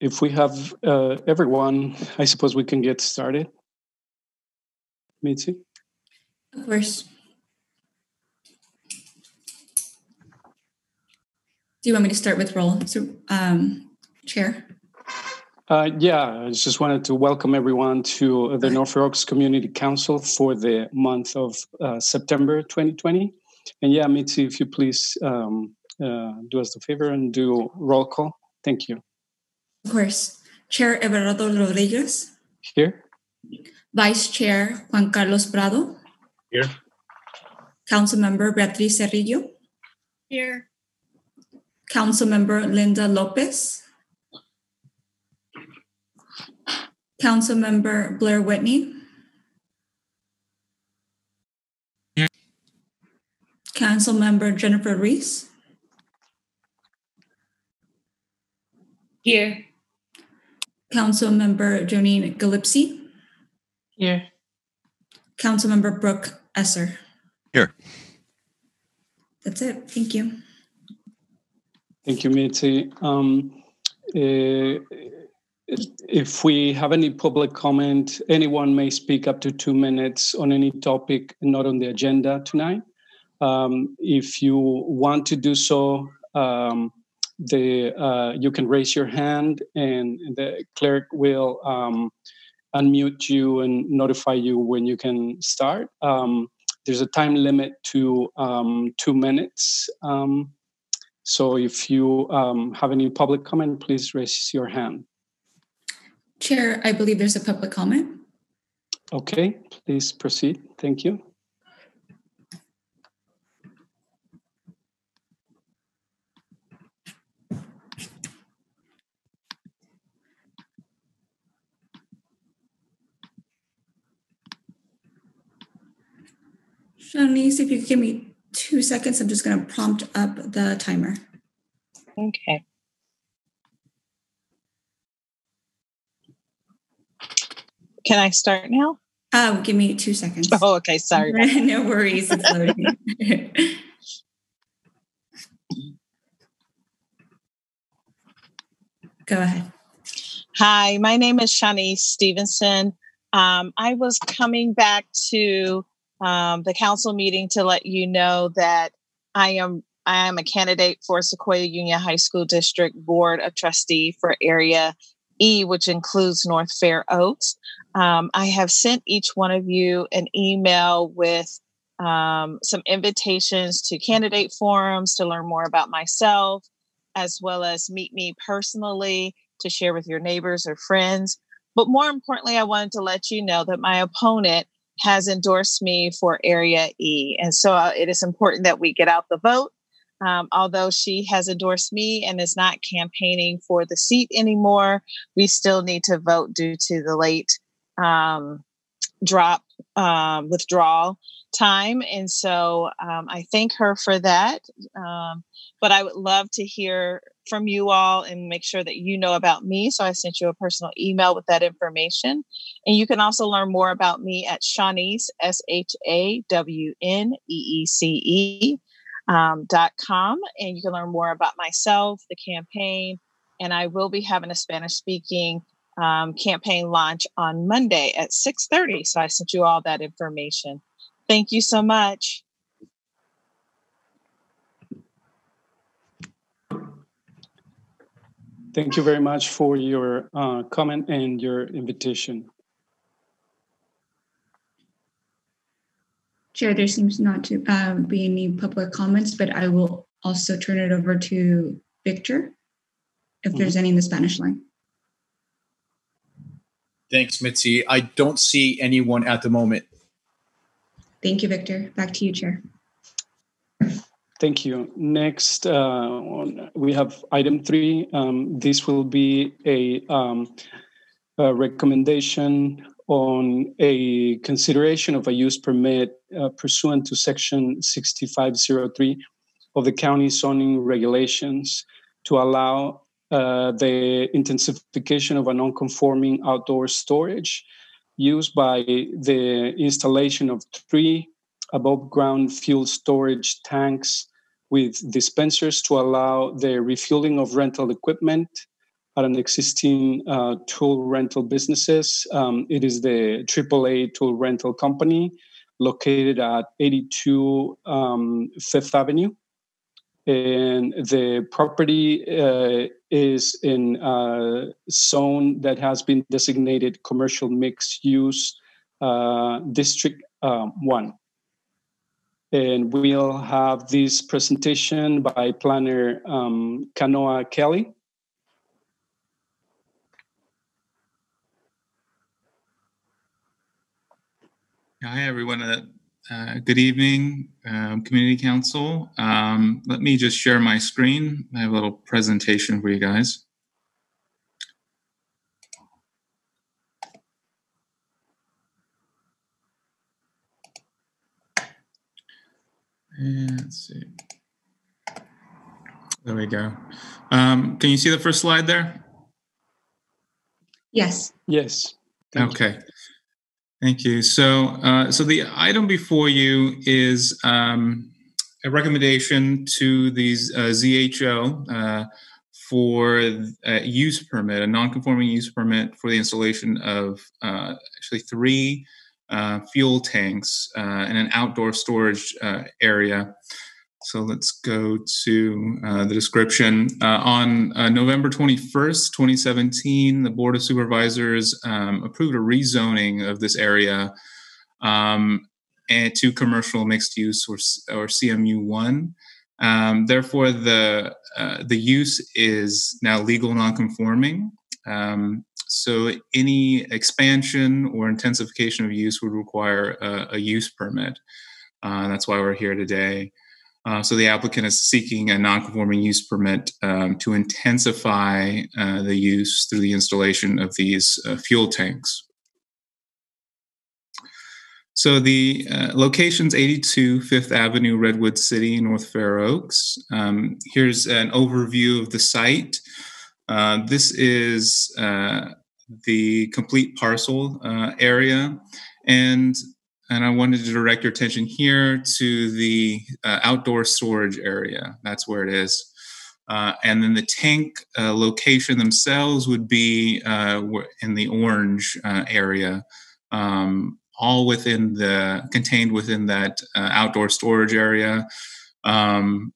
If we have everyone, I suppose we can get started. Mitzi? Of course. Do you want me to start with roll? So, Chair? Yeah, I just wanted to welcome everyone to the Norfolk Oaks Community Council for the month of September 2020. And yeah, Mitzi, if you please do us the favor and do roll call. Thank you. Of course. Chair Everardo Rodriguez. Here. Vice Chair Juan Carlos Prado. Here. Councilmember Beatriz Cerrillo. Here. Councilmember Linda Lopez. Councilmember Blair Whitney. Here. Councilmember Jennifer Reese. Here. Councilmember Jonine Gillespie. Here. Councilmember Brooke Esser. Here. That's it. Thank you. Thank you, Mitzi. If we have any public comment, anyone may speak up to 2 minutes on any topic not on the agenda tonight. If you want to do so, you can raise your hand and the clerk will unmute you and notify you when you can start. There's a time limit to 2 minutes. So if you have any public comment, please raise your hand. Chair, I believe there's a public comment. Okay, please proceed. Thank you. Shanice, if you could give me 2 seconds, I'm just going to prompt up the timer. Okay. Can I start now? Give me 2 seconds. Oh, okay. Sorry. No worries. It's loading. Go ahead. Hi, my name is Shanice Stevenson. I was coming back to the council meeting to let you know that I am a candidate for Sequoia Union High School District Board of Trustee for Area E, which includes North Fair Oaks. I have sent each one of you an email with some invitations to candidate forums to learn more about myself, as well as meet me personally to share with your neighbors or friends. But more importantly, I wanted to let you know that my opponent has endorsed me for Area E. And so it is important that we get out the vote. Although she has endorsed me and is not campaigning for the seat anymore, we still need to vote due to the late withdrawal time. And so I thank her for that. But I would love to hear from you all and make sure that you know about me. So I sent you a personal email with that information. And you can also learn more about me at Shawneece, SHAWNEECE.com. And you can learn more about myself, the campaign, and I will be having a Spanish speaking campaign launch on Monday at 6:30. So I sent you all that information. Thank you so much. Thank you very much for your comment and your invitation. Chair, there seems not to be any public comments, but I will also turn it over to Victor if there's any in the Spanish line. Thanks, Mitzi. I don't see anyone at the moment. Thank you, Victor. Back to you, Chair. Thank you. Next, we have item 3. This will be a recommendation on a consideration of a use permit pursuant to Section 6503 of the county zoning regulations to allow the intensification of a non-conforming outdoor storage used by the installation of 3 above-ground fuel storage tanks with dispensers to allow the refueling of rental equipment at an existing tool rental businesses. It is the AAA tool rental company located at 82 Fifth Avenue. And the property is in a zone that has been designated commercial mixed use District 1. And we'll have this presentation by planner Kanoa Kelly. Hi, everyone. Good evening, Community Council. Let me just share my screen. I have a little presentation for you guys. And let's see. There we go. Can you see the first slide there? Yes. Yes. Okay. Thank you. So, so the item before you is a recommendation to these ZHO for a use permit, a non-conforming use permit for the installation of actually 3 fuel tanks in an outdoor storage area. So let's go to the description. On November 21st, 2017, the Board of Supervisors approved a rezoning of this area and to commercial mixed use or CMU1. Therefore, the use is now legal non-conforming. So any expansion or intensification of use would require a use permit. That's why we're here today. So the applicant is seeking a non-conforming use permit to intensify the use through the installation of these fuel tanks. So the location's 82 Fifth Avenue, Redwood City, North Fair Oaks. Here's an overview of the site. This is the complete parcel area, and I wanted to direct your attention here to the outdoor storage area. That's where it is. And then the tank location themselves would be in the orange area, all within contained within that outdoor storage area. And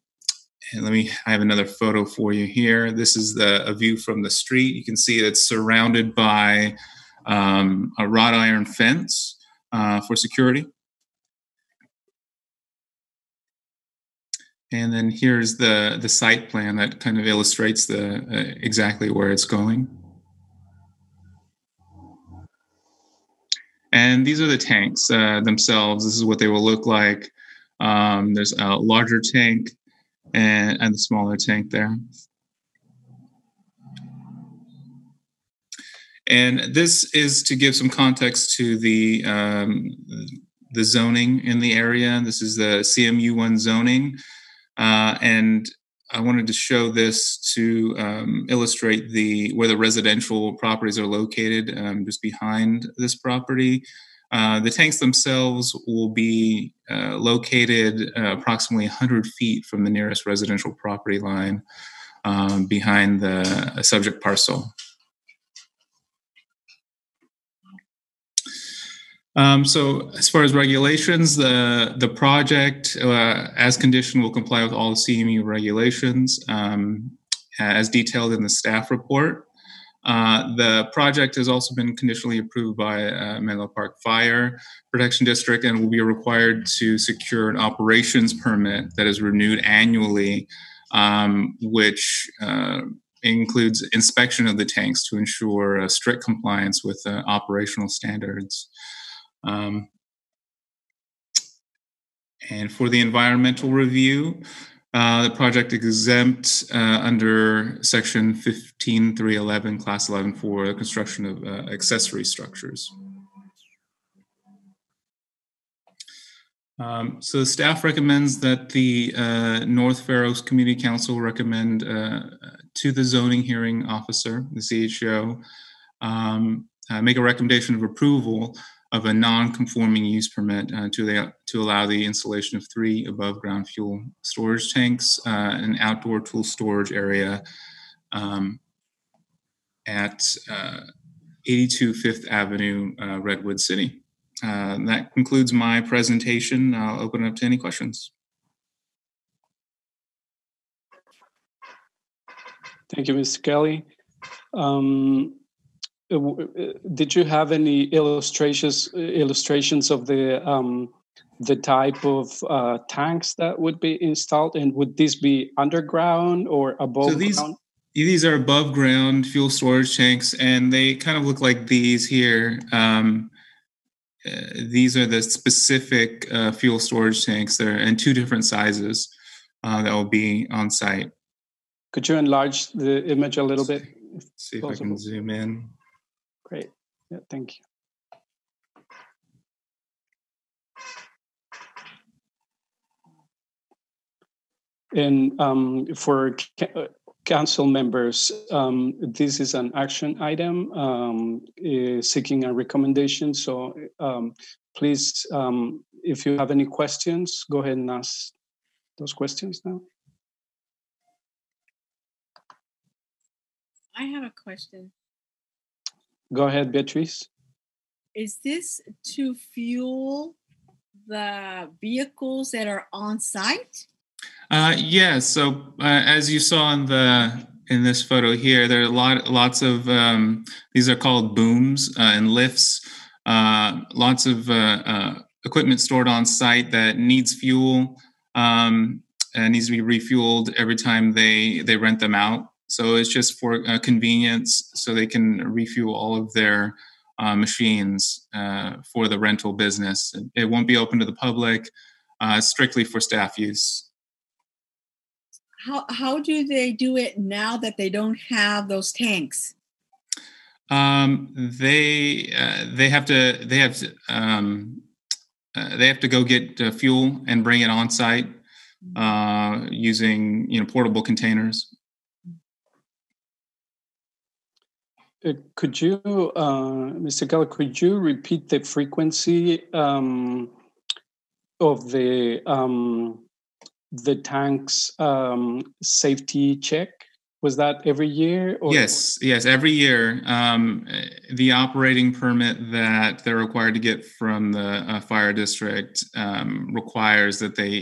I have another photo for you here. This is a view from the street. You can see it's surrounded by a wrought iron fence for security. And then here's the site plan that kind of illustrates exactly where it's going. And these are the tanks themselves. This is what they will look like. There's a larger tank and the smaller tank there. And this is to give some context to the zoning in the area. This is the CMU1 zoning. And I wanted to show this to illustrate where the residential properties are located, just behind this property. The tanks themselves will be located approximately 100 feet from the nearest residential property line behind the subject parcel. So as far as regulations, the project, as conditioned, will comply with all the CMU regulations as detailed in the staff report. The project has also been conditionally approved by Menlo Park Fire Protection District and will be required to secure an operations permit that is renewed annually, which includes inspection of the tanks to ensure strict compliance with operational standards. And for the environmental review, the project exempt under section 15.311, class 11 for the construction of accessory structures. So the staff recommends that the North Fair Oaks Community Council recommend to the zoning hearing officer, the CHO, make a recommendation of approval of a non-conforming use permit to allow the installation of 3 above-ground fuel storage tanks, an outdoor tool storage area. at 82 Fifth Avenue, Redwood City. That concludes my presentation. I'll open it up to any questions. Thank you, Mr. Kelly. Did you have any illustrations of the type of tanks that would be installed, and would this be underground or above ground? These are above ground fuel storage tanks, and they kind of look like these here. These are the specific fuel storage tanks that are in two different sizes that will be on site. Could you enlarge the image a little bit? See if I can zoom in. Great. Yeah, thank you. And for council members, this is an action item seeking a recommendation. So please, if you have any questions, go ahead and ask those questions now. I have a question. Go ahead, Beatrice. Is this to fuel the vehicles that are on site? Yeah. So as you saw in this photo here, there are lots of these are called booms and lifts. Lots of equipment stored on site that needs fuel and needs to be refueled every time they rent them out. So it's just for convenience, so they can refuel all of their machines for the rental business. It won't be open to the public, strictly for staff use. How do they do it now that they don't have those tanks? They have to go get fuel and bring it on site using portable containers. Could you, Mr. Keller, could you repeat the frequency of the tank's safety check? Was that every year? Yes, every year. The operating permit that they're required to get from the fire district requires that they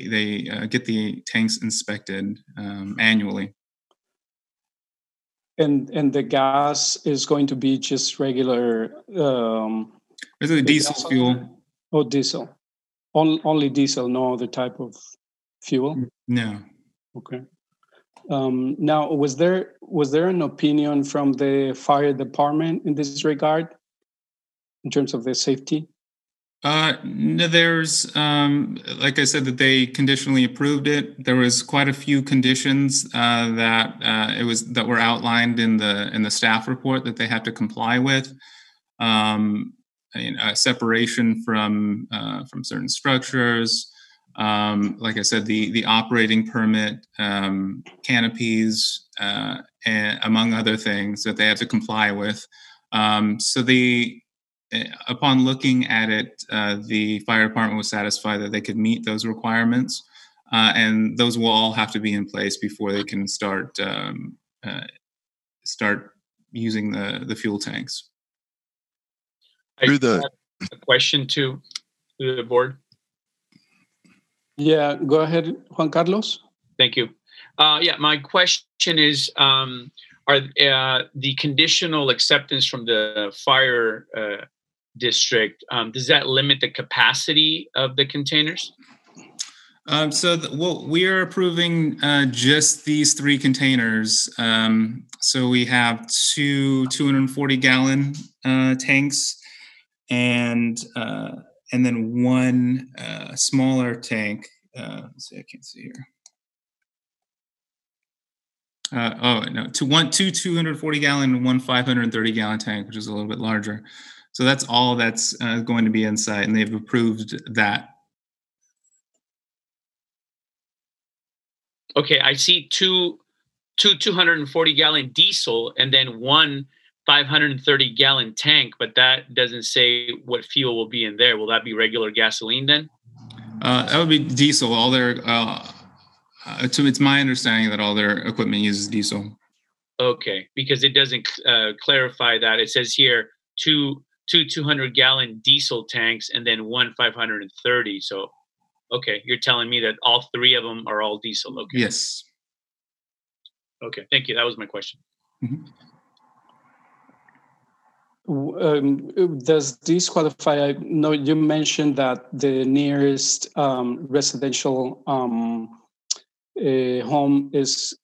get the tanks inspected annually. And the gas is going to be just regular. Is it diesel fuel? Oh, diesel. Only diesel, no other type of fuel? No. Okay. Now, was there an opinion from the fire department in this regard, in terms of the safety? No, there's, like I said, that they conditionally approved it. There was quite a few conditions that were outlined in the staff report that they have to comply with. Separation from certain structures. Like I said, the operating permit, canopies, and among other things that they have to comply with. Upon looking at it, the fire department was satisfied that they could meet those requirements, and those will all have to be in place before they can start using the fuel tanks. I have a question to the board. Yeah, go ahead, Juan Carlos. Thank you. My question is, are the conditional acceptance from the fire district, does that limit the capacity of the containers? We are approving just these 3 containers. So we have 2 240-gallon tanks, and then 1 smaller tank. Let's see, I can't see here. Two 240-gallon and 1 530-gallon tank, which is a little bit larger. So that's all that's going to be inside, and they've approved that. Okay, I see two 240-gallon diesel and then 1 530-gallon tank, but that doesn't say what fuel will be in there. Will that be regular gasoline then? That would be diesel. All their it's my understanding that all their equipment uses diesel. Okay, because it doesn't clarify that. It says here two 200-gallon diesel tanks and then one 530. So, okay, you're telling me that all three of them are all diesel. Okay. Yes. Okay, thank you. That was my question. Mhm. Does this qualify? I know you mentioned that the nearest residential home is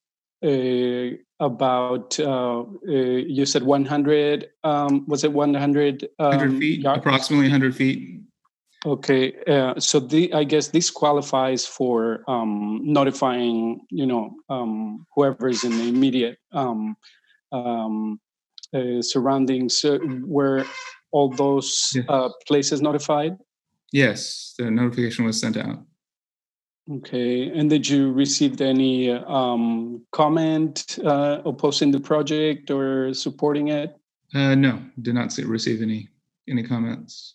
about, you said 100, was it 100 100 feet, yards? approximately 100 feet. Okay, so I guess this qualifies for notifying, whoever is in the immediate surroundings. Were all those Yes. places notified? Yes, the notification was sent out. Okay, and did you receive any comment opposing the project or supporting it? No, did not receive any comments.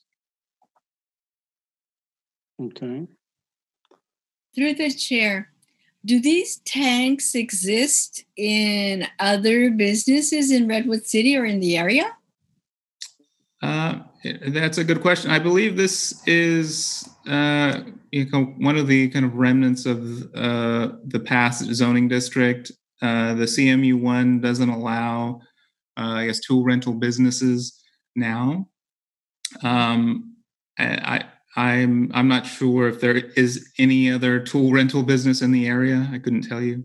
Okay. Through the chair, do these tanks exist in other businesses in Redwood City or in the area? That's a good question. I believe this is one of the kind of remnants of the past zoning district. The CMU1 doesn't allow, I guess, tool rental businesses now. I'm not sure if there is any other tool rental business in the area. I couldn't tell you.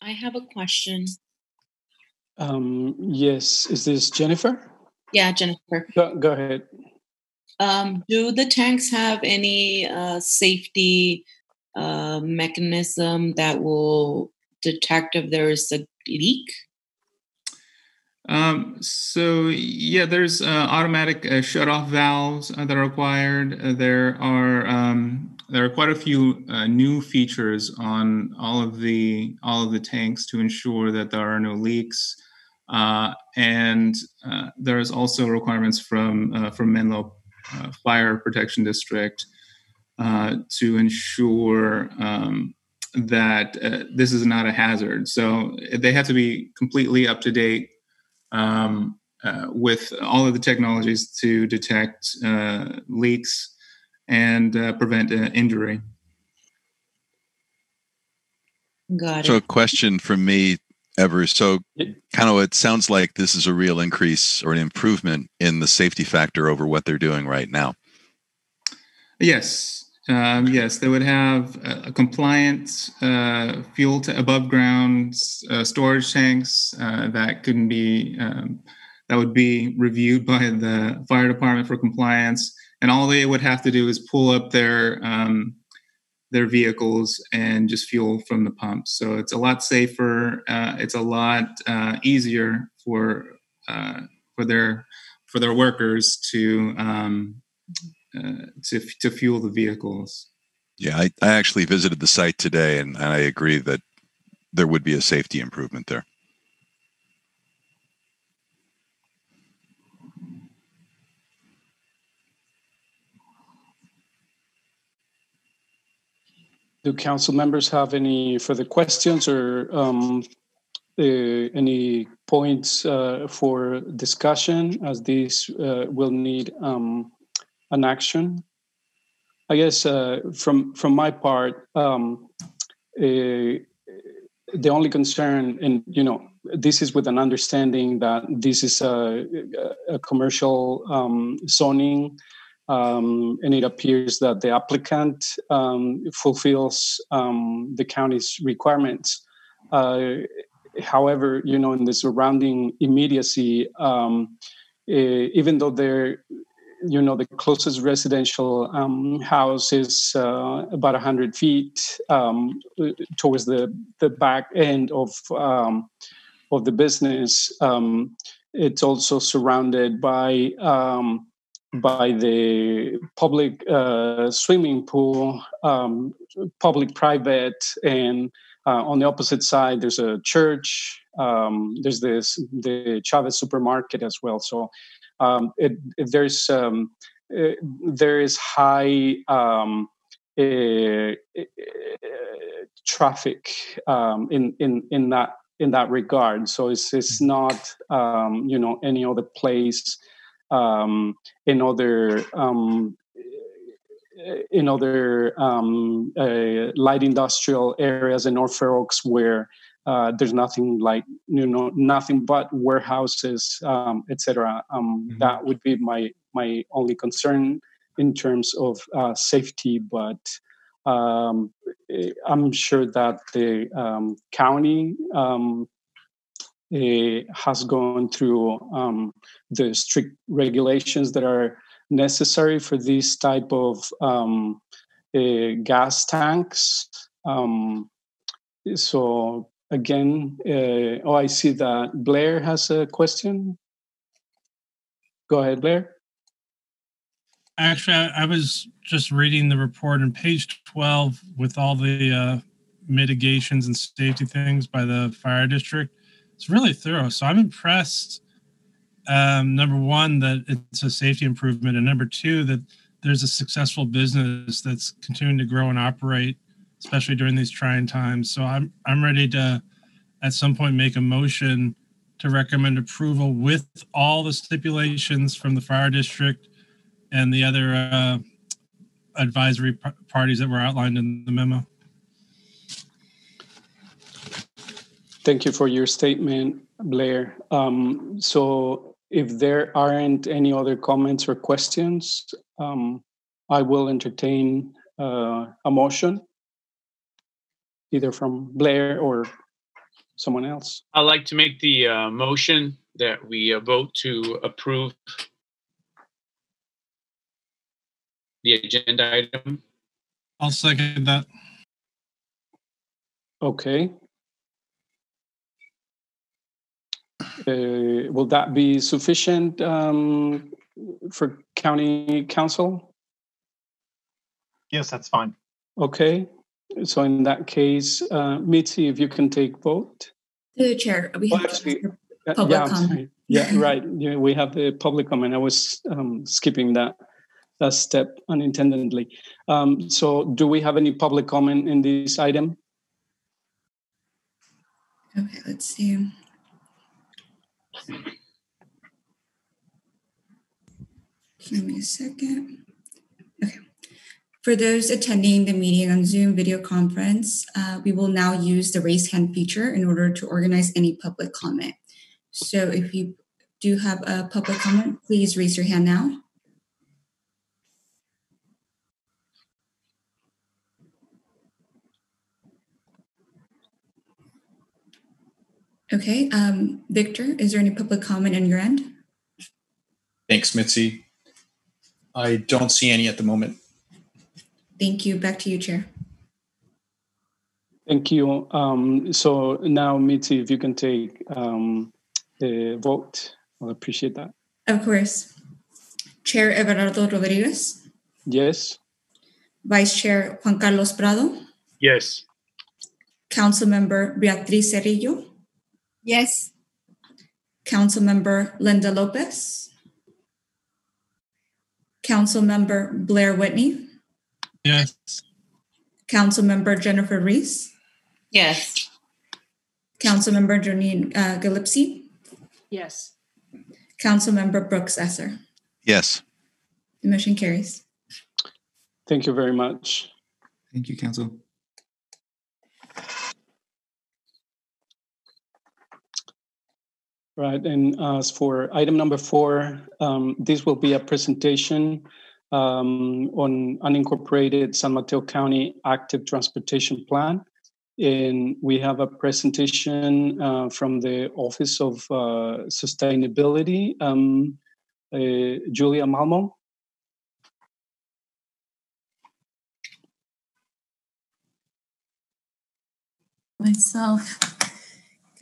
I have a question. Yes, is this Jennifer? Yeah, Jennifer. Go ahead. Do the tanks have any safety mechanism that will detect if there is a leak? So yeah, there's automatic shut-off valves that are required. There are quite a few new features on all of the tanks to ensure that there are no leaks, and there's also requirements from Menlo Fire Protection District to ensure that this is not a hazard. So they have to be completely up to date with all of the technologies to detect leaks and prevent injury. Got it. So a question from me, Ever. So kind of it sounds like this is a real increase or an improvement in the safety factor over what they're doing right now. Yes. Yes, they would have a compliant fuel to above ground storage tanks that couldn't be that would be reviewed by the fire department for compliance, and all they would have to do is pull up their vehicles and just fuel from the pump. So it's a lot safer. It's a lot easier for their workers to fuel the vehicles. Yeah, I actually visited the site today, and I agree that there would be a safety improvement there. Do council members have any further questions or any points for discussion, as these will need an action? I guess from my part, the only concern, and this is with an understanding that this is a commercial zoning, and it appears that the applicant fulfills the county's requirements. However, in the surrounding immediacy, even though they're the closest residential house is about 100 feet towards the back end of the business. It's also surrounded by the public swimming pool, public-private, and on the opposite side, there's a church. There's the Chavez supermarket as well. So there is high traffic in that regard. So it's not any other place in other light industrial areas in North Fair Oaks where there's nothing but warehouses, etc. That would be my only concern in terms of safety, but I'm sure that the county has gone through the strict regulations that are necessary for this type of gas tanks. So again, I see that Blair has a question. Go ahead, Blair. Actually, I was just reading the report on page 12 with all the mitigations and safety things by the fire district. It's really thorough. So I'm impressed, number one, that it's a safety improvement, and number two, that there's a successful business that's continuing to grow and operate, especially during these trying times. So I'm ready to, at some point, make a motion to recommend approval with all the stipulations from the fire district and the other advisory parties that were outlined in the memo. Thank you for your statement, Blair. So if there aren't any other comments or questions, I will entertain a motion, either from Blair or someone else. I'd like to make the motion that we vote to approve the agenda item. I'll second that. Okay. Will that be sufficient for county council? Yes, that's fine. Okay. So in that case, Mitzi, if you can take vote. The chair, we have public comment. Yeah, right. Yeah, we have the public comment. I was skipping that step unintendedly. So do we have any public comment in this item? Okay, let's see. Give me a second. Okay. For those attending the meeting on Zoom video conference, we will now use the raise hand feature in order to organize any public comment. So if you do have a public comment, please raise your hand now. Okay, Victor, is there any public comment on your end? Thanks, Mitzi. I don't see any at the moment. Thank you. Back to you, Chair. Thank you. So now, Mitzi, if you can take the vote, I'll appreciate that. Of course. Chair Everardo Rodriguez. Yes. Vice Chair Juan Carlos Prado. Yes. Councilmember Beatriz Cerrillo. Yes. Councilmember Linda Lopez. Councilmember Blair Whitney. Yes. Councilmember Jennifer Reese. Yes. Councilmember Janine Gillespie. Yes. Councilmember Brooks Esser. Yes. The motion carries. Thank you very much. Thank you, Council. Right, and as for item number 4, this will be a presentation on unincorporated San Mateo County Active Transportation Plan. And we have a presentation from the Office of Sustainability, Julia Malmo. Myself.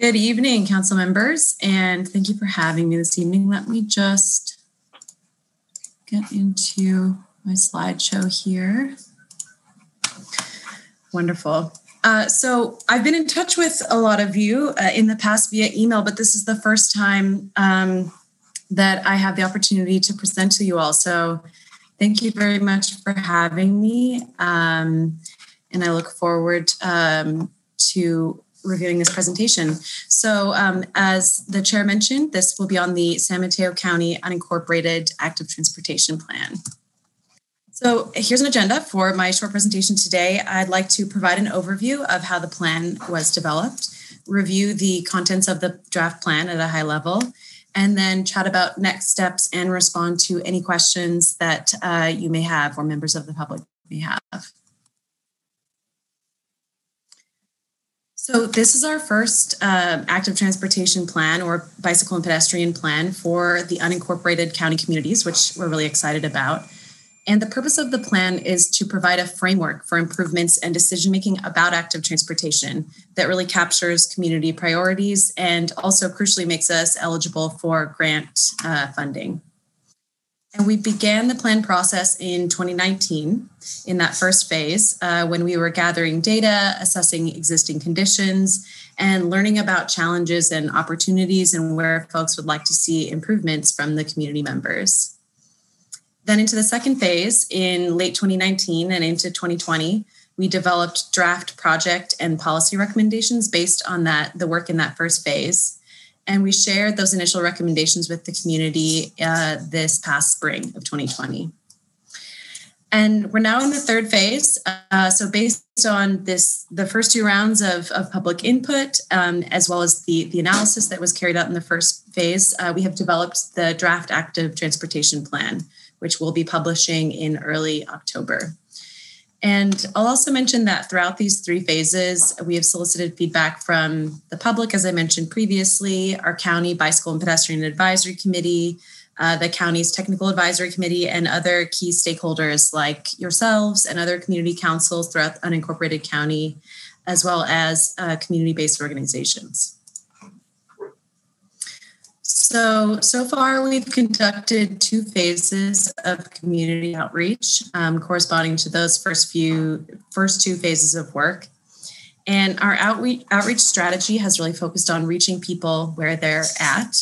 Good evening, council members, and thank you for having me this evening. Let me just get into my slideshow here. Wonderful. So I've been in touch with a lot of you in the past via email, but this is the first time that I have the opportunity to present to you all. So thank you very much for having me. And I look forward to reviewing this presentation. So as the chair mentioned, this will be on the San Mateo County Unincorporated Active Transportation Plan. So here's an agenda for my short presentation today. I'd like to provide an overview of how the plan was developed, review the contents of the draft plan at a high level, and then chat about next steps and respond to any questions that you may have or members of the public may have. So this is our first active transportation plan or bicycle and pedestrian plan for the unincorporated county communities, which we're really excited about. And the purpose of the plan is to provide a framework for improvements and decision-making about active transportation that really captures community priorities and also crucially makes us eligible for grant funding. And we began the plan process in 2019 in that first phase when we were gathering data, assessing existing conditions, and learning about challenges and opportunities and where folks would like to see improvements from the community members. Then into the second phase in late 2019 and into 2020, we developed draft project and policy recommendations based on the work in that first phase. And we shared those initial recommendations with the community this past spring of 2020. And we're now in the third phase. So based on the first two rounds of public input, as well as the analysis that was carried out in the first phase, we have developed the draft active transportation plan, which we'll be publishing in early October. And I'll also mention that throughout these three phases, we have solicited feedback from the public, as I mentioned previously, our County Bicycle and Pedestrian Advisory Committee, the county's Technical Advisory Committee, and other key stakeholders like yourselves and other community councils throughout the unincorporated county, as well as community-based organizations. So far, we've conducted two phases of community outreach corresponding to those first two phases of work. And our outreach strategy has really focused on reaching people where they're at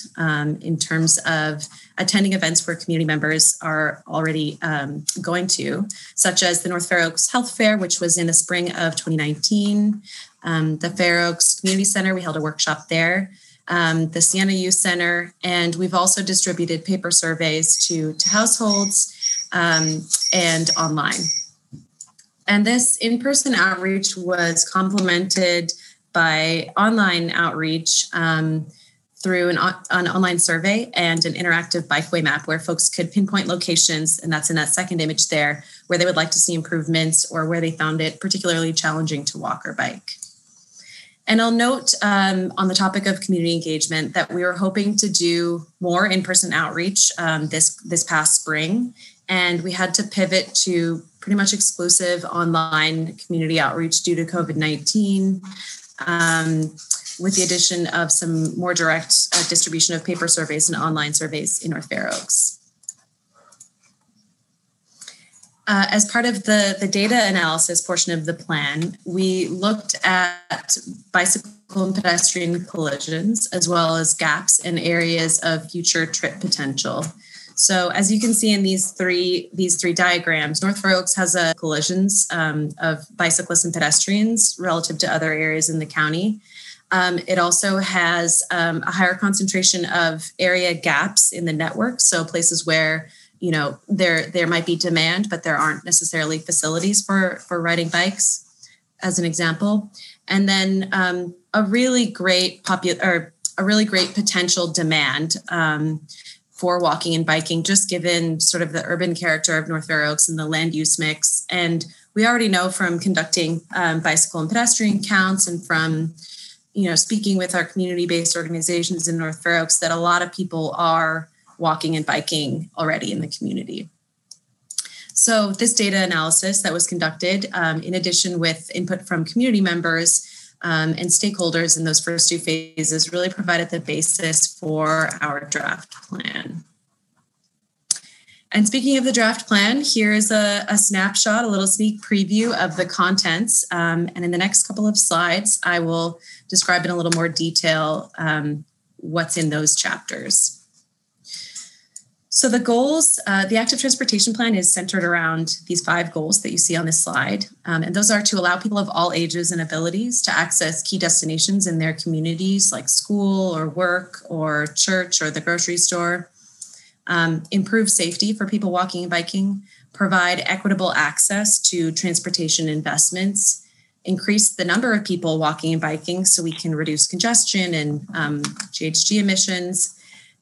in terms of attending events where community members are already going to, such as the North Fair Oaks Health Fair, which was in the spring of 2019. The Fair Oaks Community Center, we held a workshop there. The Siena Youth Center, and we've also distributed paper surveys to households and online. And this in-person outreach was complemented by online outreach through an online survey and an interactive bikeway map where folks could pinpoint locations, and that's in that second image there, where they would like to see improvements or where they found it particularly challenging to walk or bike. And I'll note on the topic of community engagement that we were hoping to do more in-person outreach this past spring, and we had to pivot to pretty much exclusive online community outreach due to COVID-19, with the addition of some more direct distribution of paper surveys and online surveys in North Fair Oaks. As part of the data analysis portion of the plan, we looked at bicycle and pedestrian collisions, as well as gaps and areas of future trip potential. So as you can see in these three diagrams, North Fair Oaks has collisions of bicyclists and pedestrians relative to other areas in the county. It also has a higher concentration of area gaps in the network, so places where there might be demand, but there aren't necessarily facilities for riding bikes, as an example. And then a really great potential demand for walking and biking, just given sort of the urban character of North Fair Oaks and the land use mix. And we already know from conducting bicycle and pedestrian counts and from speaking with our community-based organizations in North Fair Oaks that a lot of people are walking and biking already in the community. So this data analysis that was conducted, in addition with input from community members and stakeholders in those first two phases, really provided the basis for our draft plan. And speaking of the draft plan, here is a snapshot, a little sneak preview of the contents. And in the next couple of slides, I will describe in a little more detail what's in those chapters. So the goals, the active transportation plan is centered around these 5 goals that you see on this slide. And those are to allow people of all ages and abilities to access key destinations in their communities like school or work or church or the grocery store, improve safety for people walking and biking, provide equitable access to transportation investments, increase the number of people walking and biking so we can reduce congestion and GHG emissions,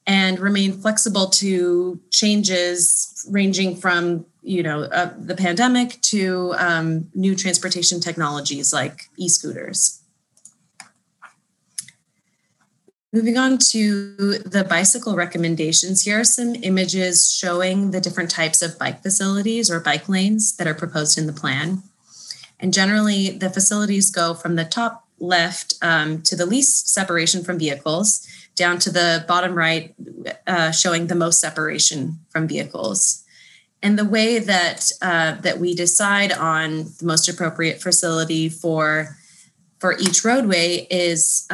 and remain flexible to changes ranging from, the pandemic to new transportation technologies like e-scooters. Moving on to the bicycle recommendations, here are some images showing the different types of bike facilities or bike lanes that are proposed in the plan. And generally, the facilities go from the top left to the least separation from vehicles, down to the bottom right, showing the most separation from vehicles. And the way that that we decide on the most appropriate facility for each roadway is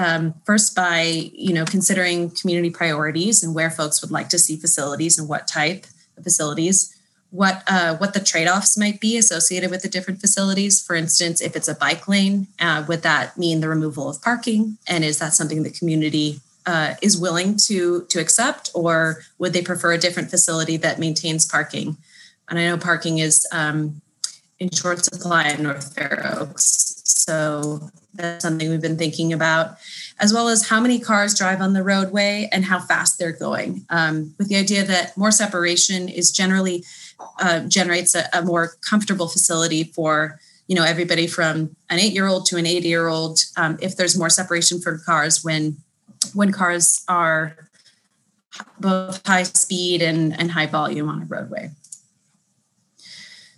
first by considering community priorities and where folks would like to see facilities and what type of facilities, what the trade-offs might be associated with the different facilities. For instance, if it's a bike lane, would that mean the removal of parking? And is that something the community is willing to accept, or would they prefer a different facility that maintains parking? And I know parking is in short supply in North Fair Oaks, so that's something we've been thinking about, as well as how many cars drive on the roadway and how fast they're going, with the idea that more separation is generally generates a more comfortable facility for everybody from an 8-year-old to an 80-year-old. If there's more separation for cars when cars are both high speed and high volume on a roadway.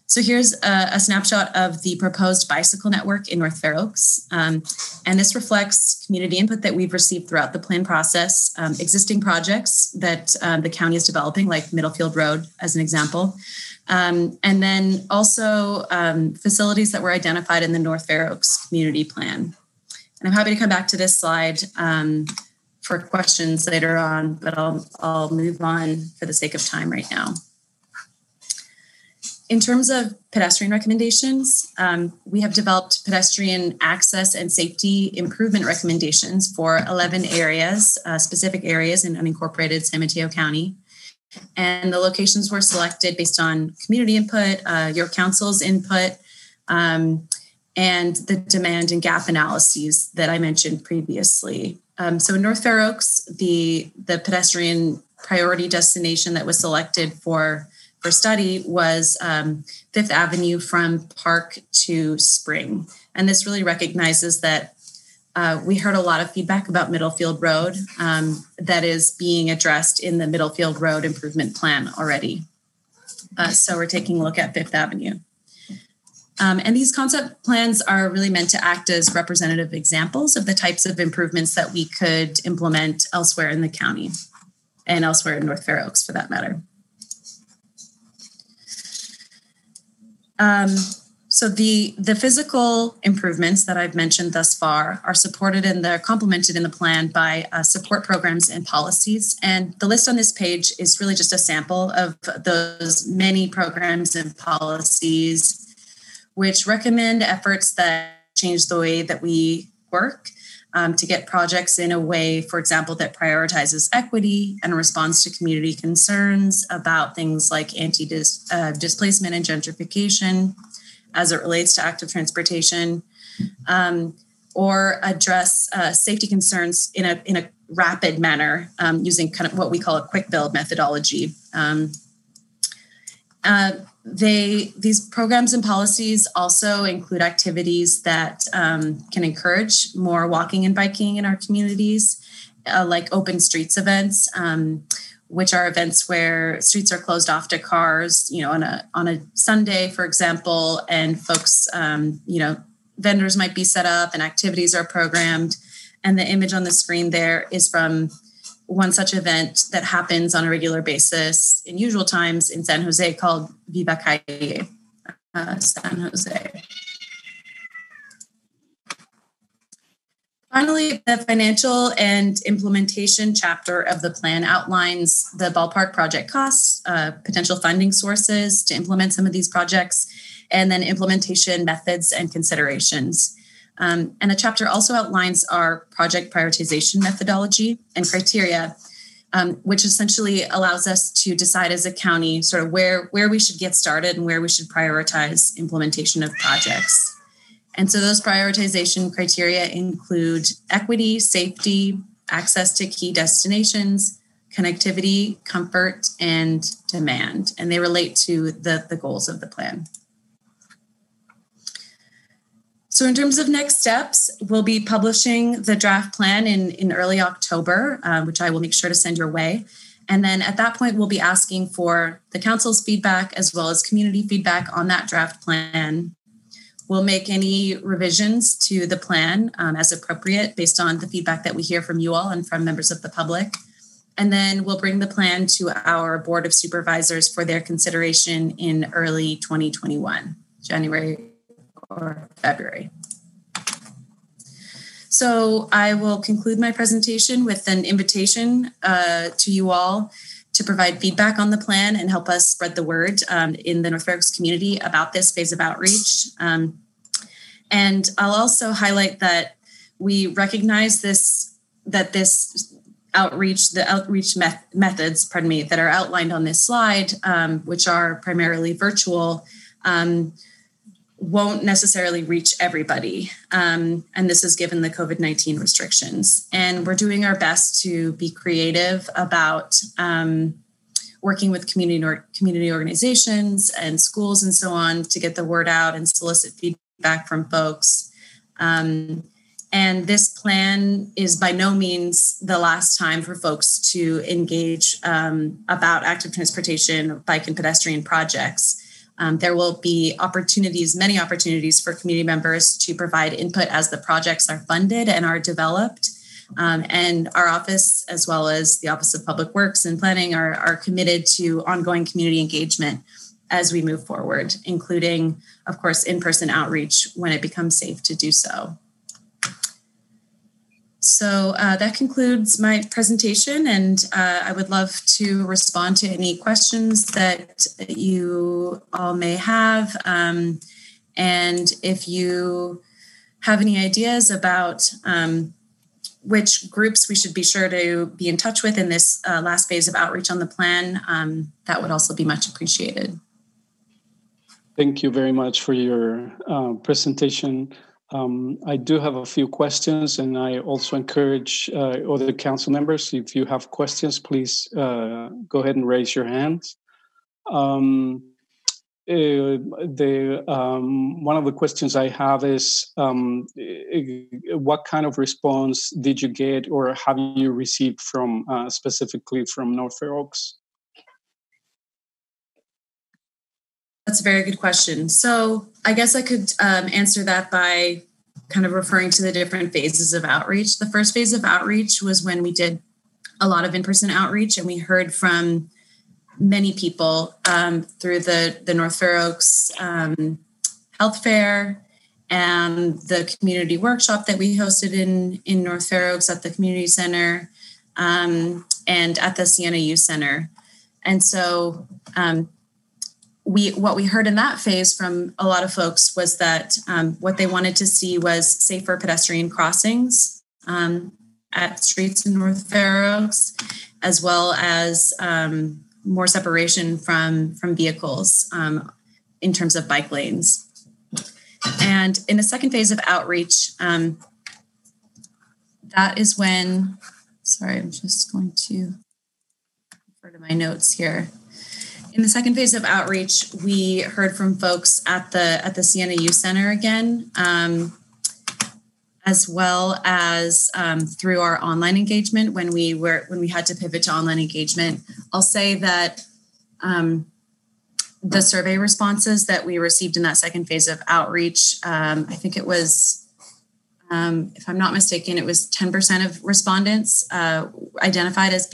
So here's a snapshot of the proposed bicycle network in North Fair Oaks. And this reflects community input that we've received throughout the plan process, existing projects that the county is developing, like Middlefield Road as an example. And then also facilities that were identified in the North Fair Oaks community plan. And I'm happy to come back to this slide for questions later on, but I'll move on for the sake of time right now. In terms of pedestrian recommendations, we have developed pedestrian access and safety improvement recommendations for 11 areas, specific areas in unincorporated San Mateo County. And the locations were selected based on community input, your council's input, and the demand and gap analyses that I mentioned previously. So in North Fair Oaks, the pedestrian priority destination that was selected for study was Fifth Avenue from Park to Spring. And this really recognizes that we heard a lot of feedback about Middlefield Road that is being addressed in the Middlefield Road Improvement Plan already. So we're taking a look at Fifth Avenue. And these concept plans are really meant to act as representative examples of the types of improvements that we could implement elsewhere in the county and elsewhere in North Fair Oaks for that matter. So the physical improvements that I've mentioned thus far are supported and they're complemented in the plan by support programs and policies. And the list on this page is really just a sample of those many programs and policies which recommend efforts that change the way that we work to get projects in a way, for example, that prioritizes equity and responds to community concerns about things like anti-displacement and gentrification as it relates to active transportation, or address safety concerns in a rapid manner using kind of what we call a quick build methodology. These programs and policies also include activities that can encourage more walking and biking in our communities, like open streets events, which are events where streets are closed off to cars, on a Sunday, for example, and folks, vendors might be set up and activities are programmed. And the image on the screen there is from one such event that happens on a regular basis in usual times in San Jose called Viva Calle San Jose. Finally, the financial and implementation chapter of the plan outlines the ballpark project costs, potential funding sources to implement some of these projects, and then implementation methods and considerations. And the chapter also outlines our project prioritization methodology and criteria, which essentially allows us to decide as a county sort of where we should get started and where we should prioritize implementation of projects. And so those prioritization criteria include equity, safety, access to key destinations, connectivity, comfort, and demand. And they relate to the goals of the plan. So in terms of next steps, we'll be publishing the draft plan in early October, which I will make sure to send your way. And then at that point, we'll be asking for the council's feedback as well as community feedback on that draft plan. We'll make any revisions to the plan as appropriate based on the feedback that we hear from you all and from members of the public. And then we'll bring the plan to our Board of Supervisors for their consideration in early 2021, January or February. So I will conclude my presentation with an invitation to you all to provide feedback on the plan and help us spread the word in the North Fair Oaks community about this phase of outreach. And I'll also highlight that we recognize that the outreach methods, that are outlined on this slide, which are primarily virtual, won't necessarily reach everybody. And this is given the COVID-19 restrictions. And we're doing our best to be creative about working with community organizations and schools and so on to get the word out and solicit feedback from folks. And this plan is by no means the last time for folks to engage about active transportation, bike and pedestrian projects. There will be many opportunities for community members to provide input as the projects are funded and are developed. And our office, as well as the Office of Public Works and Planning, are committed to ongoing community engagement as we move forward, including, of course, in-person outreach when it becomes safe to do so. So that concludes my presentation, and I would love to respond to any questions that you all may have. And if you have any ideas about which groups we should be sure to be in touch with in this last phase of outreach on the plan, that would also be much appreciated. Thank you very much for your presentation. I do have a few questions, and I also encourage other council members, if you have questions, please go ahead and raise your hands. One of the questions I have is, what kind of response did you get or have you received from specifically from North Fair Oaks? That's a very good question. So I guess I could answer that by kind of referring to the different phases of outreach. The first phase of outreach was when we did a lot of in-person outreach, and we heard from many people through the North Fair Oaks Health Fair and the community workshop that we hosted in North Fair Oaks at the community center and at the Siena Youth Center. And so what we heard in that phase from a lot of folks was that what they wanted to see was safer pedestrian crossings at streets in North Fair Oaks, as well as more separation from vehicles in terms of bike lanes. And in the second phase of outreach, that is when, sorry, I'm just going to refer to my notes here. In the second phase of outreach, we heard from folks at the Siena Youth Center again, as well as through our online engagement when we had to pivot to online engagement. I'll say that the survey responses that we received in that second phase of outreach, I think it was, if I'm not mistaken, it was 10% of respondents identified as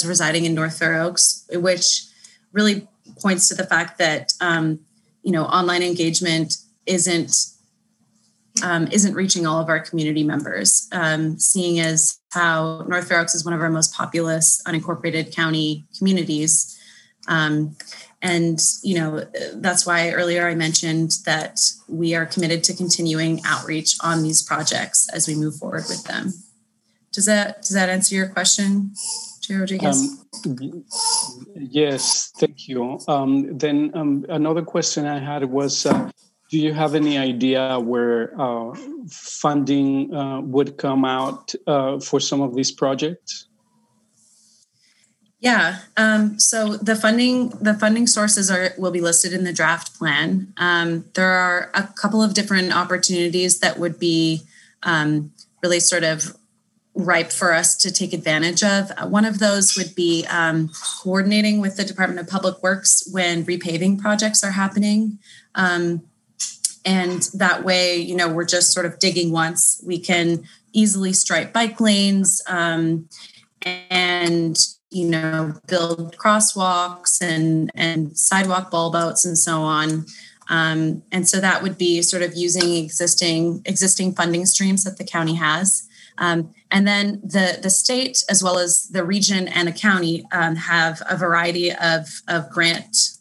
residing in North Fair Oaks, which really points to the fact that online engagement isn't isn't reaching all of our community members, seeing as how North Fair Oaks is one of our most populous unincorporated county communities. And, you know, that's why earlier I mentioned that we are committed to continuing outreach on these projects as we move forward with them. Does that answer your question, Chair Rodriguez? Yes, thank you. Then another question I had was, do you have any idea where funding would come out for some of these projects? Yeah. So the funding sources will be listed in the draft plan. There are a couple of different opportunities that would be really sort of ripe for us to take advantage of. One of those would be coordinating with the Department of Public Works when repaving projects are happening. And that way, you know, we're just sort of digging once. We can easily stripe bike lanes and you know, build crosswalks and sidewalk bulb outs and so on. And so that would be sort of using existing funding streams that the county has. And then the state, as well as the region and the county, have a variety of grant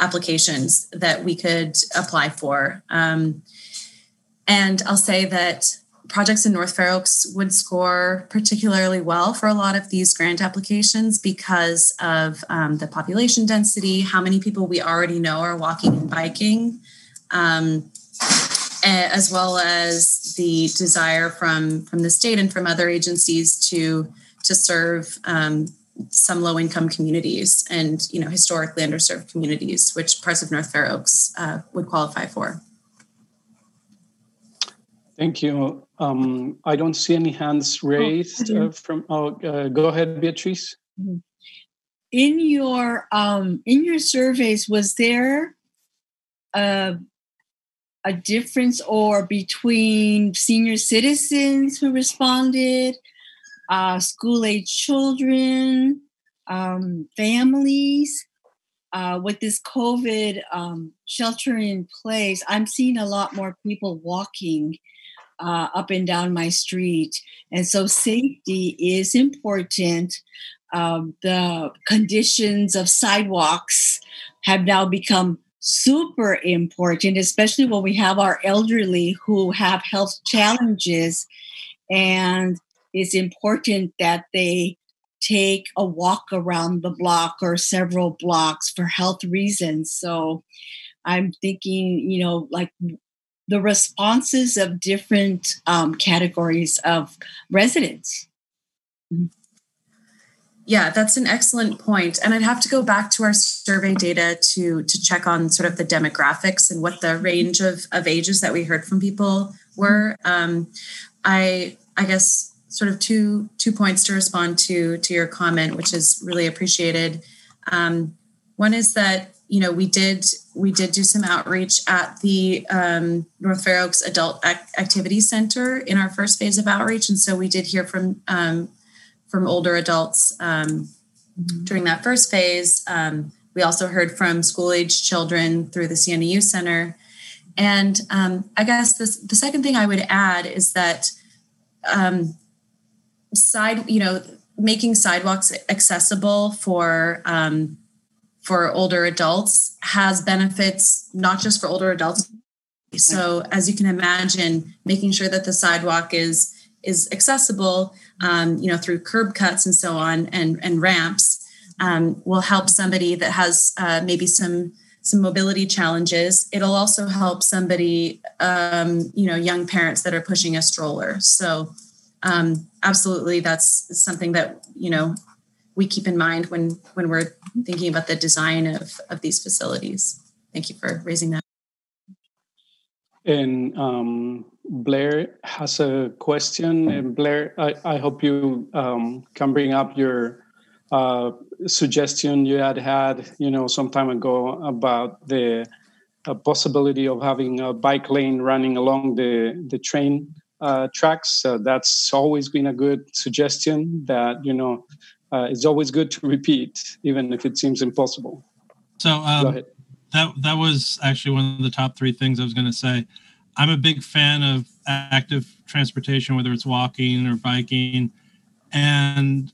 applications that we could apply for. And I'll say that projects in North Fair Oaks would score particularly well for a lot of these grant applications because of the population density, how many people we already know are walking and biking, as well as the desire from the state and from other agencies to serve some low-income communities and, you know, historically underserved communities, which parts of North Fair Oaks would qualify for. Thank you. I don't see any hands raised go ahead, Beatrice. In your surveys, was there a difference or between senior citizens who responded, school-age children, families? With this COVID shelter in place, I'm seeing a lot more people walking up and down my street. And so safety is important. The conditions of sidewalks have now become super important, especially when we have our elderly who have health challenges. And it's important that they take a walk around the block or several blocks for health reasons. So I'm thinking, you know, like the responses of different categories of residents. Yeah, that's an excellent point. And I'd have to go back to our survey data to check on sort of the demographics and what the range of ages that we heard from people were. I guess sort of two points to respond to your comment, which is really appreciated. One is that, you know, we did do some outreach at the North Fair Oaks Adult Activity Center in our first phase of outreach, and so we did hear from older adults during that first phase. We also heard from school-age children through the CNEU Center, and I guess the second thing I would add is that making sidewalks accessible for older adults has benefits, not just for older adults. So as you can imagine, making sure that the sidewalk is accessible, through curb cuts and so on and ramps will help somebody that has maybe some mobility challenges. It'll also help somebody, young parents that are pushing a stroller. So absolutely, that's something that, we keep in mind when we're thinking about the design of these facilities. Thank you for raising that. And Blair has a question. And Blair, I hope you can bring up your suggestion you had, some time ago about the possibility of having a bike lane running along the train tracks. That's always been a good suggestion that, it's always good to repeat, even if it seems impossible. So go ahead. That was actually one of the top three things I was going to say. I'm a big fan of active transportation, whether it's walking or biking. And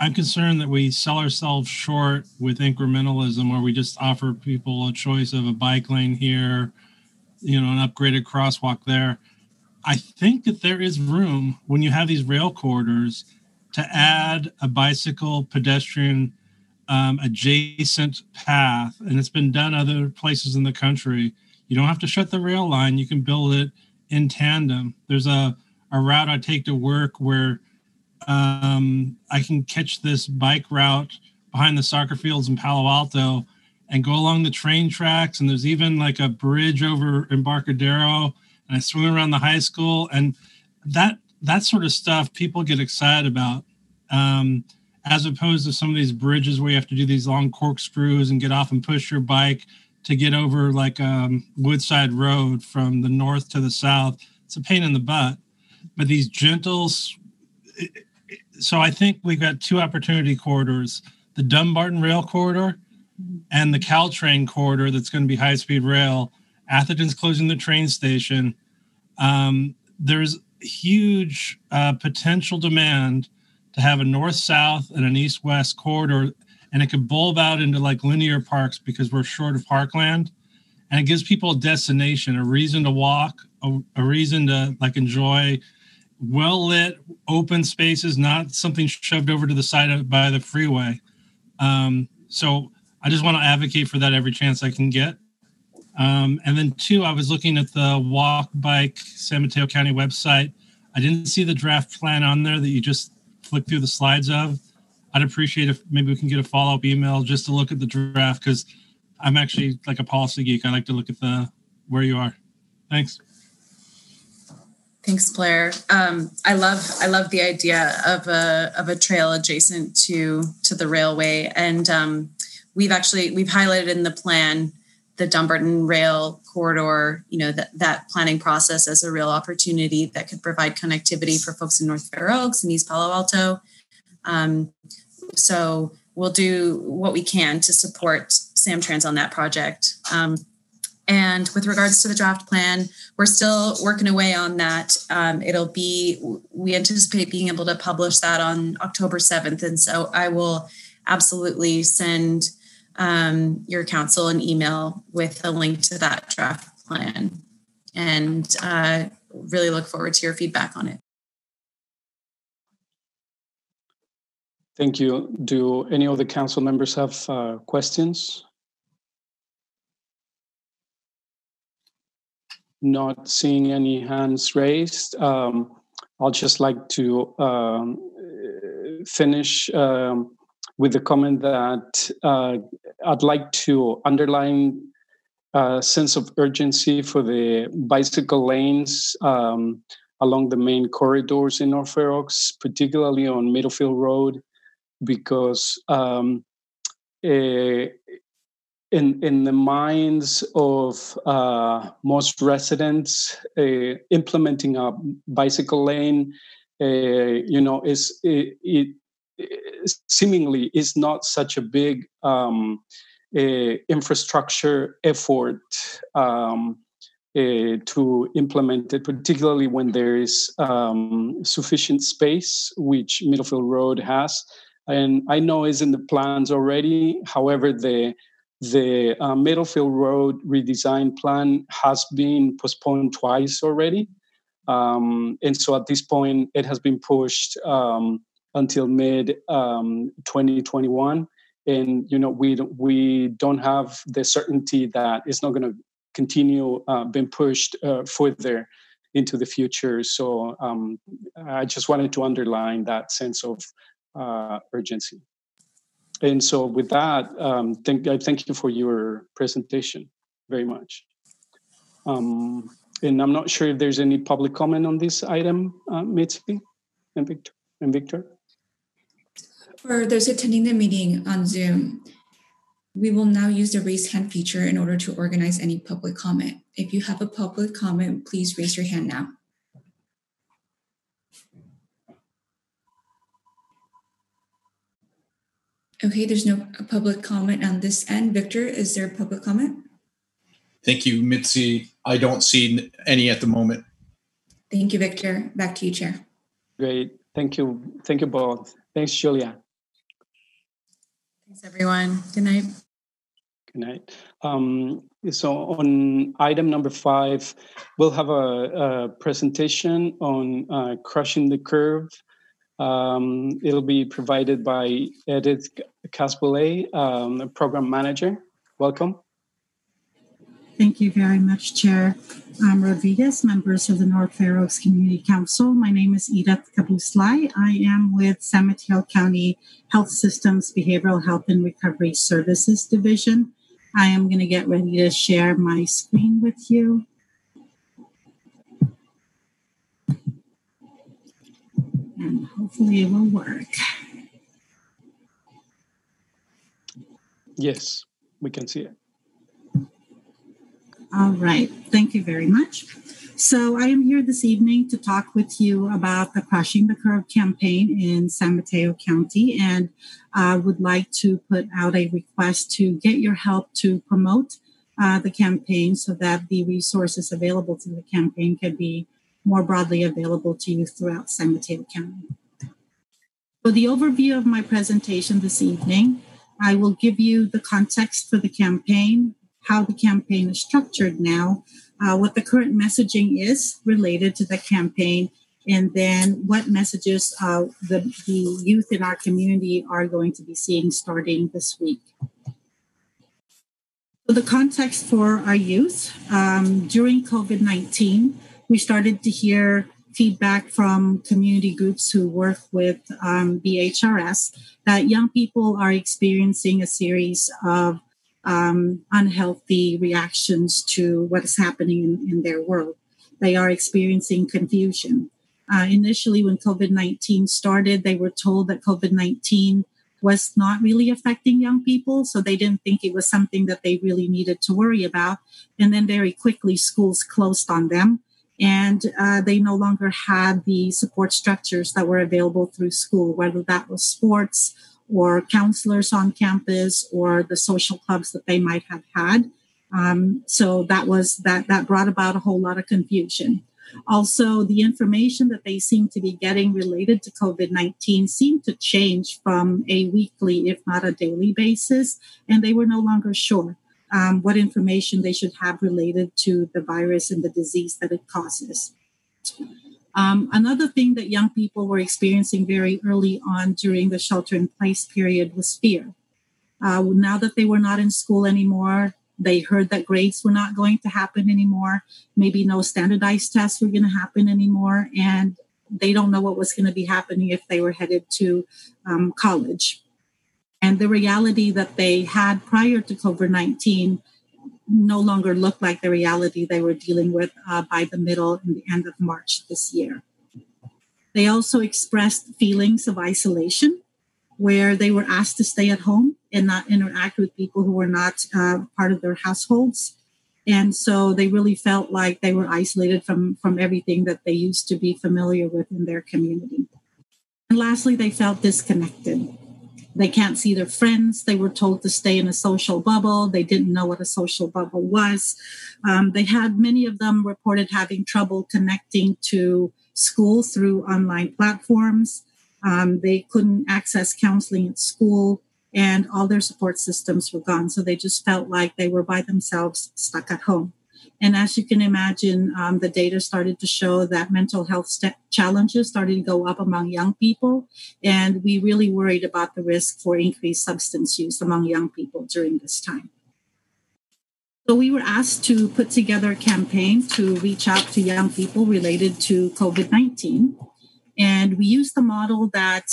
I'm concerned that we sell ourselves short with incrementalism, where we just offer people a choice of a bike lane here, an upgraded crosswalk there. I think that there is room when you have these rail corridors to add a bicycle pedestrian adjacent path. And it's been done other places in the country. You don't have to shut the rail line. You can build it in tandem. There's a route I take to work where I can catch this bike route behind the soccer fields in Palo Alto and go along the train tracks. And there's even like a bridge over Embarcadero, and I swing around the high school, and that sort of stuff people get excited about, as opposed to some of these bridges where you have to do these long corkscrews and get off and push your bike to get over like Woodside Road from the north to the south. It's a pain in the butt. But these gentles, so I think we've got two opportunity corridors: the Dumbarton Rail Corridor and the Caltrain Corridor that's going to be high-speed rail. Atherton's closing the train station. There's huge potential demand to have a north-south and an east-west corridor, and it could bulb out into like linear parks because we're short of parkland. And it gives people a destination, a reason to walk, a reason to like enjoy well-lit open spaces, not something shoved over to the side by the freeway. So I just want to advocate for that every chance I can get. And then two, I was looking at the Walk Bike San Mateo County website. I didn't see the draft plan on there that you just flick through the slides of. I'd appreciate if maybe we can get a follow-up email just to look at the draft, because I'm actually like a policy geek. I like to look at where you are. Thanks. Thanks, Blair. I love the idea of a trail adjacent to the railway, and we've highlighted in the plan the Dumbarton Rail Corridor. That planning process as a real opportunity that could provide connectivity for folks in North Fair Oaks and East Palo Alto. So we'll do what we can to support Samtrans on that project. And with regards to the draft plan, we're still working away on that. We anticipate being able to publish that on October 7th. And so I will absolutely send your council an email with a link to that draft plan. And really look forward to your feedback on it. Thank you. Do any of the council members have questions? Not seeing any hands raised. I'll just like to finish with the comment that I'd like to underline a sense of urgency for the bicycle lanes along the main corridors in North Fair Oaks, particularly on Middlefield Road, because in the minds of most residents, implementing a bicycle lane, seemingly is not such a big infrastructure effort to implement it, particularly when there is sufficient space, which Middlefield Road has. And I know is in the plans already. However, the Middlefield Road redesign plan has been postponed twice already. And so at this point, it has been pushed until mid-2021. And, we don't have the certainty that it's not going to continue being pushed further into the future. So I just wanted to underline that sense of urgency. And so with that, I thank you for your presentation very much. And I'm not sure if there's any public comment on this item, Mitzi and Victor. For those attending the meeting on Zoom, we will now use the raise hand feature in order to organize any public comment. If you have a public comment, please raise your hand now. Okay, there's no public comment on this end. Victor, is there a public comment? Thank you, Mitzi. I don't see any at the moment. Thank you, Victor. Back to you, Chair. Great. Thank you. Thank you both. Thanks, Julia. Thanks, everyone. Good night. Good night. So on item number 5, we'll have a presentation on crushing the curve. It'll be provided by Edith Casbolet, program manager. Welcome. Thank you very much, Chair Rodriguez, members of the North Fair Oaks Community Council. My name is Edith Cabuslay. I am with San Mateo County Health Systems Behavioral Health and Recovery Services Division. I am going to get ready to share my screen with you. And hopefully it will work. Yes, we can see it. All right. Thank you very much. So I am here this evening to talk with you about the Crushing the Curve campaign in San Mateo County, and I would like to put out a request to get your help to promote the campaign so that the resources available to the campaign can be more broadly available to you throughout San Mateo County. For the overview of my presentation this evening, I will give you the context for the campaign, how the campaign is structured now, what the current messaging is related to the campaign, and then what messages the youth in our community are going to be seeing starting this week. So the context for our youth, during COVID-19, we started to hear feedback from community groups who work with BHRS that young people are experiencing a series of unhealthy reactions to what is happening in their world. They are experiencing confusion. Initially, when COVID-19 started, they were told that COVID-19 was not really affecting young people, so they didn't think it was something that they really needed to worry about. And then very quickly, schools closed on them, and they no longer had the support structures that were available through school, whether that was sports, or counselors on campus, or the social clubs that they might have had. So that brought about a whole lot of confusion. Also, the information that they seemed to be getting related to COVID-19 seemed to change from a weekly, if not a daily basis, and they were no longer sure what information they should have related to the virus and the disease that it causes. Another thing that young people were experiencing very early on during the shelter-in-place period was fear. Now that they were not in school anymore, they heard that grades were not going to happen anymore. Maybe no standardized tests were going to happen anymore, and they don't know what was going to be happening if they were headed to college. And the reality that they had prior to COVID-19 no longer looked like the reality they were dealing with by the middle and the end of March this year. They also expressed feelings of isolation, where they were asked to stay at home and not interact with people who were not part of their households. And so they really felt like they were isolated from everything that they used to be familiar with in their community. And lastly, they felt disconnected. They can't see their friends. They were told to stay in a social bubble. They didn't know what a social bubble was. Many of them reported having trouble connecting to school through online platforms. They couldn't access counseling at school, and all their support systems were gone. So they just felt like they were by themselves, stuck at home. And as you can imagine, the data started to show that mental health challenges started to go up among young people. And we really worried about the risk for increased substance use among young people during this time. So we were asked to put together a campaign to reach out to young people related to COVID-19. And we used the model that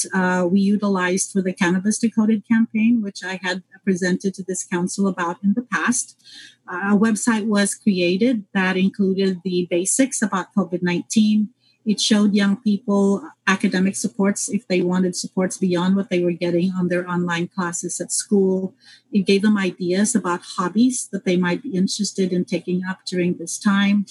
we utilized for the Cannabis Decoded campaign, which I had presented to this council about in the past. A website was created that included the basics about COVID-19. It showed young people academic supports if they wanted supports beyond what they were getting on their online classes at school. It gave them ideas about hobbies that they might be interested in taking up during this time.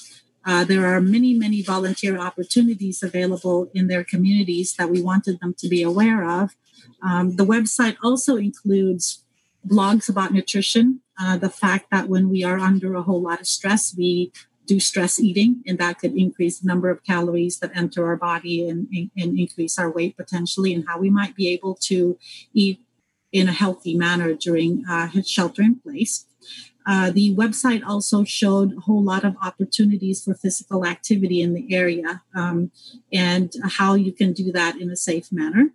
There are many, many volunteer opportunities available in their communities that we wanted them to be aware of. The website also includes blogs about nutrition, the fact that when we are under a whole lot of stress, we do stress eating, and that could increase the number of calories that enter our body and increase our weight potentially, and how we might be able to eat in a healthy manner during shelter in place. The website also showed a whole lot of opportunities for physical activity in the area and how you can do that in a safe manner.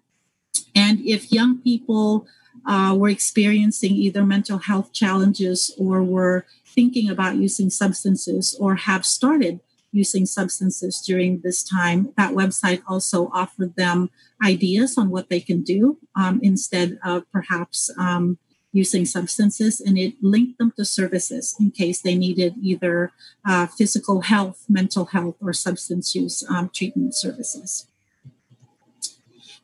And if young people were experiencing either mental health challenges or were thinking about using substances or have started using substances during this time, that website also offered them ideas on what they can do instead of perhaps using substances, and it linked them to services in case they needed either physical health, mental health, or substance use treatment services.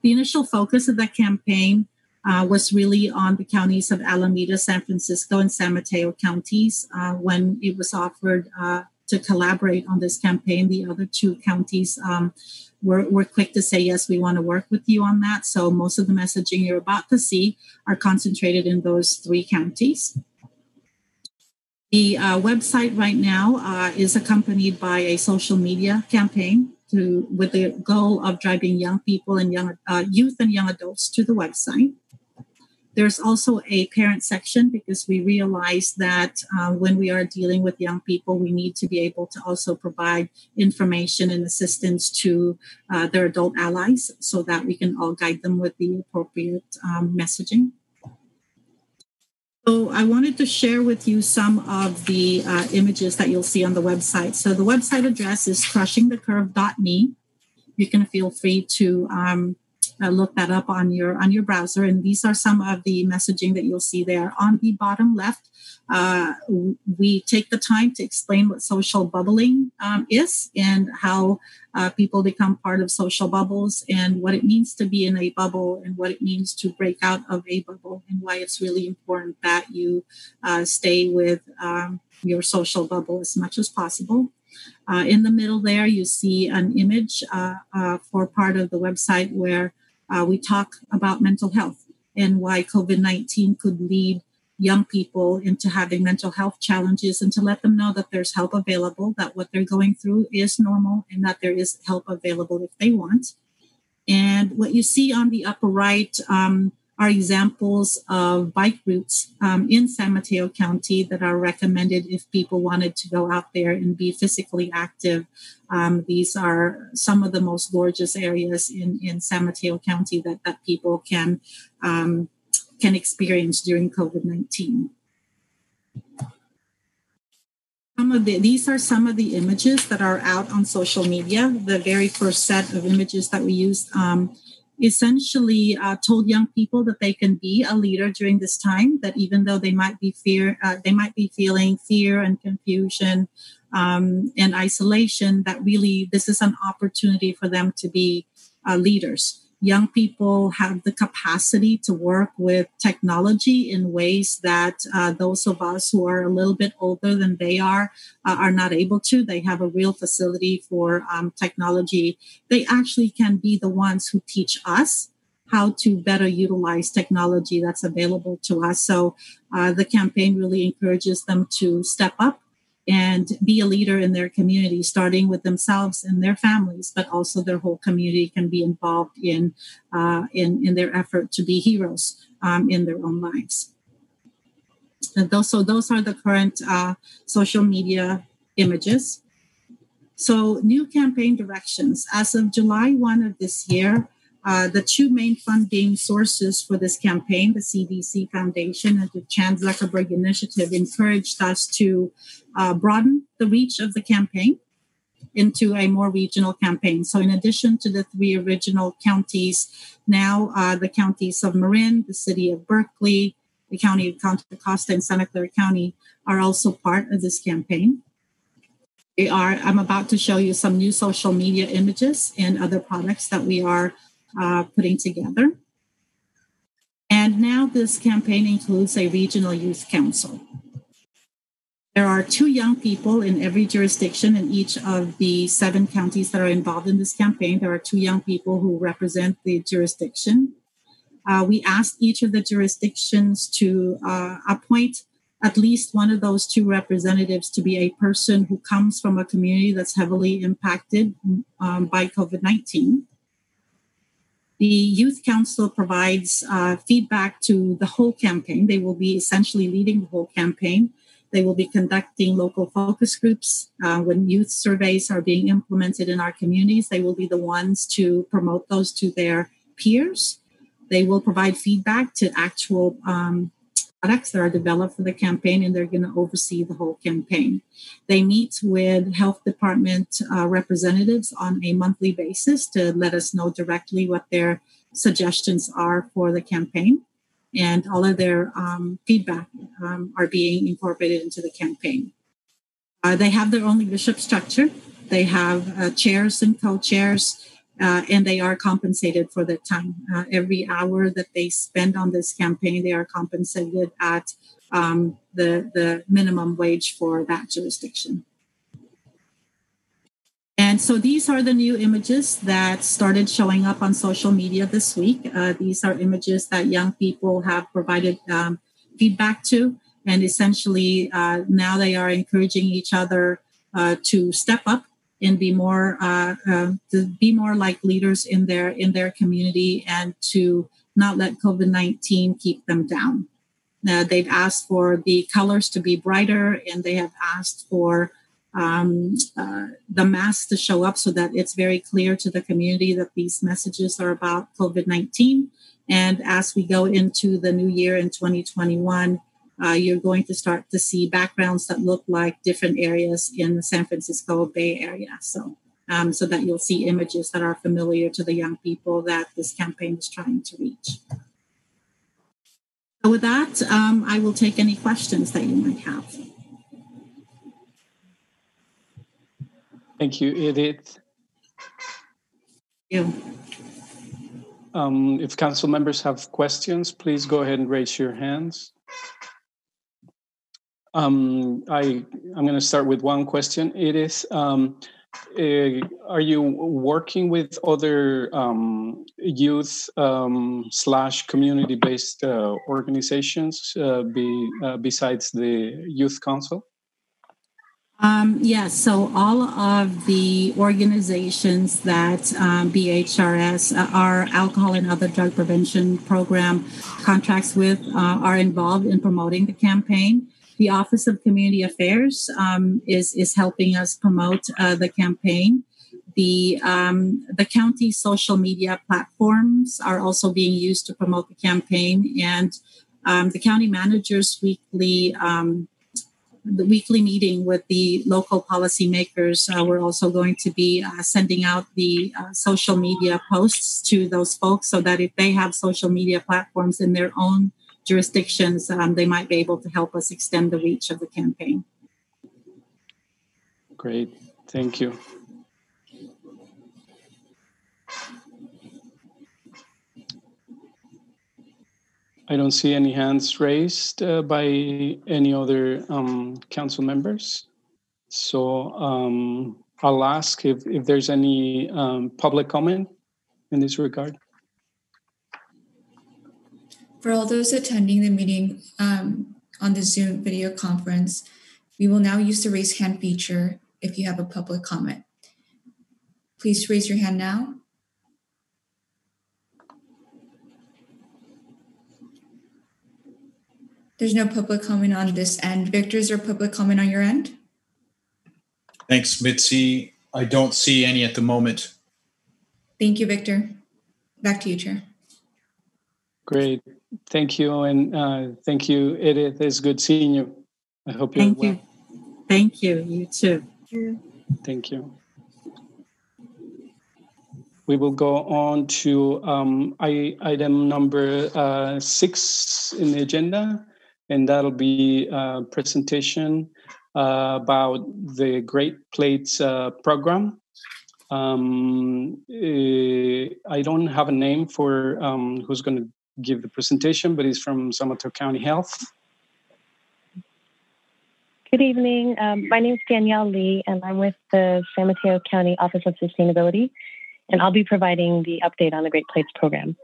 The initial focus of that campaign was really on the counties of Alameda, San Francisco, and San Mateo counties. When it was offered to collaborate on this campaign, the other two counties were quick to say, yes, we want to work with you on that. So most of the messaging you're about to see are concentrated in those three counties. The website right now is accompanied by a social media campaign with the goal of driving young people and youth and young adults to the website. There's also a parent section because we realize that when we are dealing with young people, we need to be able to also provide information and assistance to their adult allies so that we can all guide them with the appropriate messaging. So I wanted to share with you some of the images that you'll see on the website. So the website address is crushingthecurve.me. You can feel free to look that up on your browser. And these are some of the messaging that you'll see there. On the bottom left, we take the time to explain what social bubbling is and how people become part of social bubbles and what it means to be in a bubble and what it means to break out of a bubble and why it's really important that you stay with your social bubble as much as possible. In the middle there, you see an image for part of the website where we talk about mental health and why COVID-19 could lead young people into having mental health challenges, and to let them know that there's help available, that what they're going through is normal, and that there is help available if they want. And what you see on the upper right are examples of bike routes in San Mateo County that are recommended if people wanted to go out there and be physically active. These are some of the most gorgeous areas in San Mateo County that people can experience during COVID-19. These are some of the images that are out on social media. The very first set of images that we used essentially told young people that they can be a leader during this time, that even though they might be feeling fear and confusion and isolation, that really this is an opportunity for them to be leaders. Young people have the capacity to work with technology in ways that those of us who are a little bit older than they are not able to. They have a real facility for technology. They actually can be the ones who teach us how to better utilize technology that's available to us. So the campaign really encourages them to step up and be a leader in their community, starting with themselves and their families, but also their whole community can be involved in their effort to be heroes in their own lives. And those are the current social media images. So new campaign directions. As of July 1 of this year, the two main funding sources for this campaign, the CDC Foundation and the Chan Zuckerberg Initiative, encouraged us to broaden the reach of the campaign into a more regional campaign. So in addition to the three original counties, now the counties of Marin, the city of Berkeley, the county of Contra Costa, and Santa Clara County are also part of this campaign. I'm about to show you some new social media images and other products that we are putting together. And now this campaign includes a regional youth council. There are 2 young people in every jurisdiction in each of the 7 counties that are involved in this campaign. There are 2 young people who represent the jurisdiction. We asked each of the jurisdictions to appoint at least one of those two representatives to be a person who comes from a community that's heavily impacted by COVID-19. The Youth Council provides feedback to the whole campaign. They will be essentially leading the whole campaign. They will be conducting local focus groups. When youth surveys are being implemented in our communities, they will be the ones to promote those to their peers. They will provide feedback to actual products that are developed for the campaign, and they're going to oversee the whole campaign. They meet with health department representatives on a monthly basis to let us know directly what their suggestions are for the campaign. And all of their feedback are being incorporated into the campaign. They have their own leadership structure. They have chairs and co-chairs, and they are compensated for their time. Every hour that they spend on this campaign, they are compensated at the minimum wage for that jurisdiction. And so these are the new images that started showing up on social media this week. These are images that young people have provided feedback to. And essentially, now they are encouraging each other to step up and be more like leaders in their community, and to not let COVID-19 keep them down. They've asked for the colors to be brighter, and they have asked for the masks to show up so that it's very clear to the community that these messages are about COVID-19. And as we go into the new year in 2021, you're going to start to see backgrounds that look like different areas in the San Francisco Bay Area. So that you'll see images that are familiar to the young people that this campaign is trying to reach. So with that, I will take any questions that you might have. Thank you, Edith. Thank you. If council members have questions, please go ahead and raise your hands. I'm going to start with one question. Edith, are you working with other youth / community-based organizations besides the Youth Council? Yes, so all of the organizations that BHRS, our alcohol and other drug prevention program contracts with, are involved in promoting the campaign. The Office of Community Affairs is helping us promote the campaign. The county social media platforms are also being used to promote the campaign, and the county manager's the weekly meeting with the local policymakers. We're also going to be sending out the social media posts to those folks so that if they have social media platforms in their own jurisdictions, they might be able to help us extend the reach of the campaign. Great, thank you. I don't see any hands raised by any other council members. So I'll ask if there's any public comment in this regard. For all those attending the meeting on the Zoom video conference, we will now use the raise hand feature if you have a public comment. Please raise your hand now. There's no public comment on this end. Victor, is there public comment on your end? Thanks, Mitzi. I don't see any at the moment. Thank you, Victor. Back to you, Chair. Great. Thank you. And thank you, Edith. It's good seeing you. I hope you're well. Thank you. You too. Thank you. We will go on to item number 6 in the agenda, and that'll be a presentation about the Great Plates program. I don't have a name for who's going to give the presentation, but it's from San Mateo County Health. Good evening. My name is Danielle Lee, and I'm with the San Mateo County Office of Sustainability, and I'll be providing the update on the Great Plates program.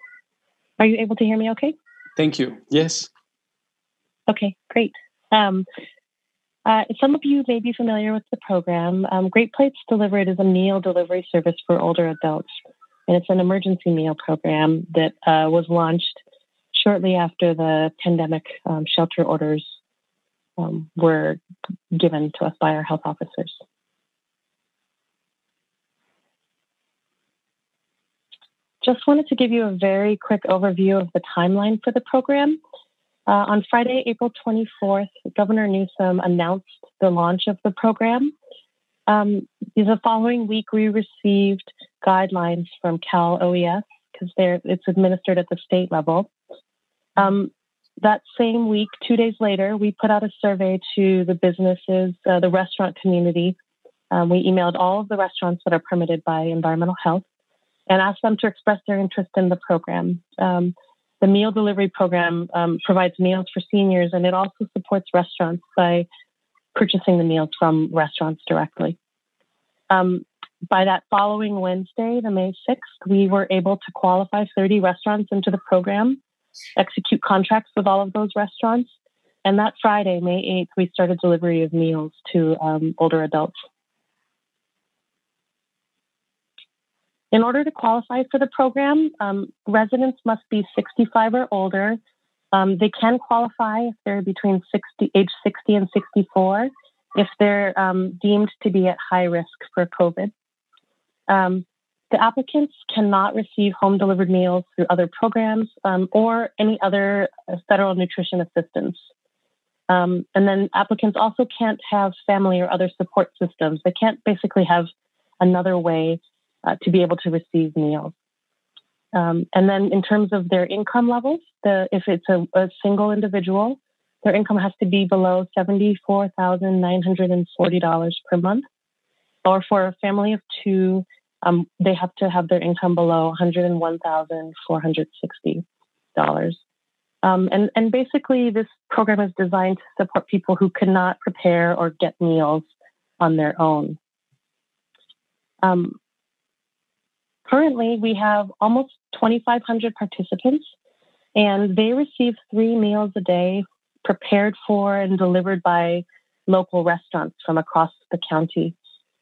Are you able to hear me okay? Thank you. Yes. Okay, great. Some of you may be familiar with the program. Great Plates Delivered is a meal delivery service for older adults, and it's an emergency meal program that was launched shortly after the pandemic shelter orders were given to us by our health officers. Just wanted to give you a very quick overview of the timeline for the program. On Friday, April 24th, Governor Newsom announced the launch of the program. The following week, we received guidelines from Cal OES because it's administered at the state level. That same week, 2 days later, we put out a survey to the businesses, the restaurant community. We emailed all of the restaurants that are permitted by environmental health and asked them to express their interest in the program. The meal delivery program provides meals for seniors, and it also supports restaurants by purchasing the meals from restaurants directly. By that following Wednesday, the May 6th, we were able to qualify 30 restaurants into the program, execute contracts with all of those restaurants. And that Friday, May 8th, we started delivery of meals to older adults. In order to qualify for the program, residents must be 65 or older. They can qualify if they're between age 60 and 64, if they're deemed to be at high risk for COVID. The applicants cannot receive home delivered meals through other programs or any other federal nutrition assistance. And then applicants also can't have family or other support systems. They can't basically have another way to be able to receive meals. And then in terms of their income levels, if it's a single individual, their income has to be below $74,940 per month. Or for a family of two, they have to have their income below $101,460. And basically, this program is designed to support people who cannot prepare or get meals on their own. Currently, we have almost 2,500 participants, and they receive 3 meals a day prepared for and delivered by local restaurants from across the county.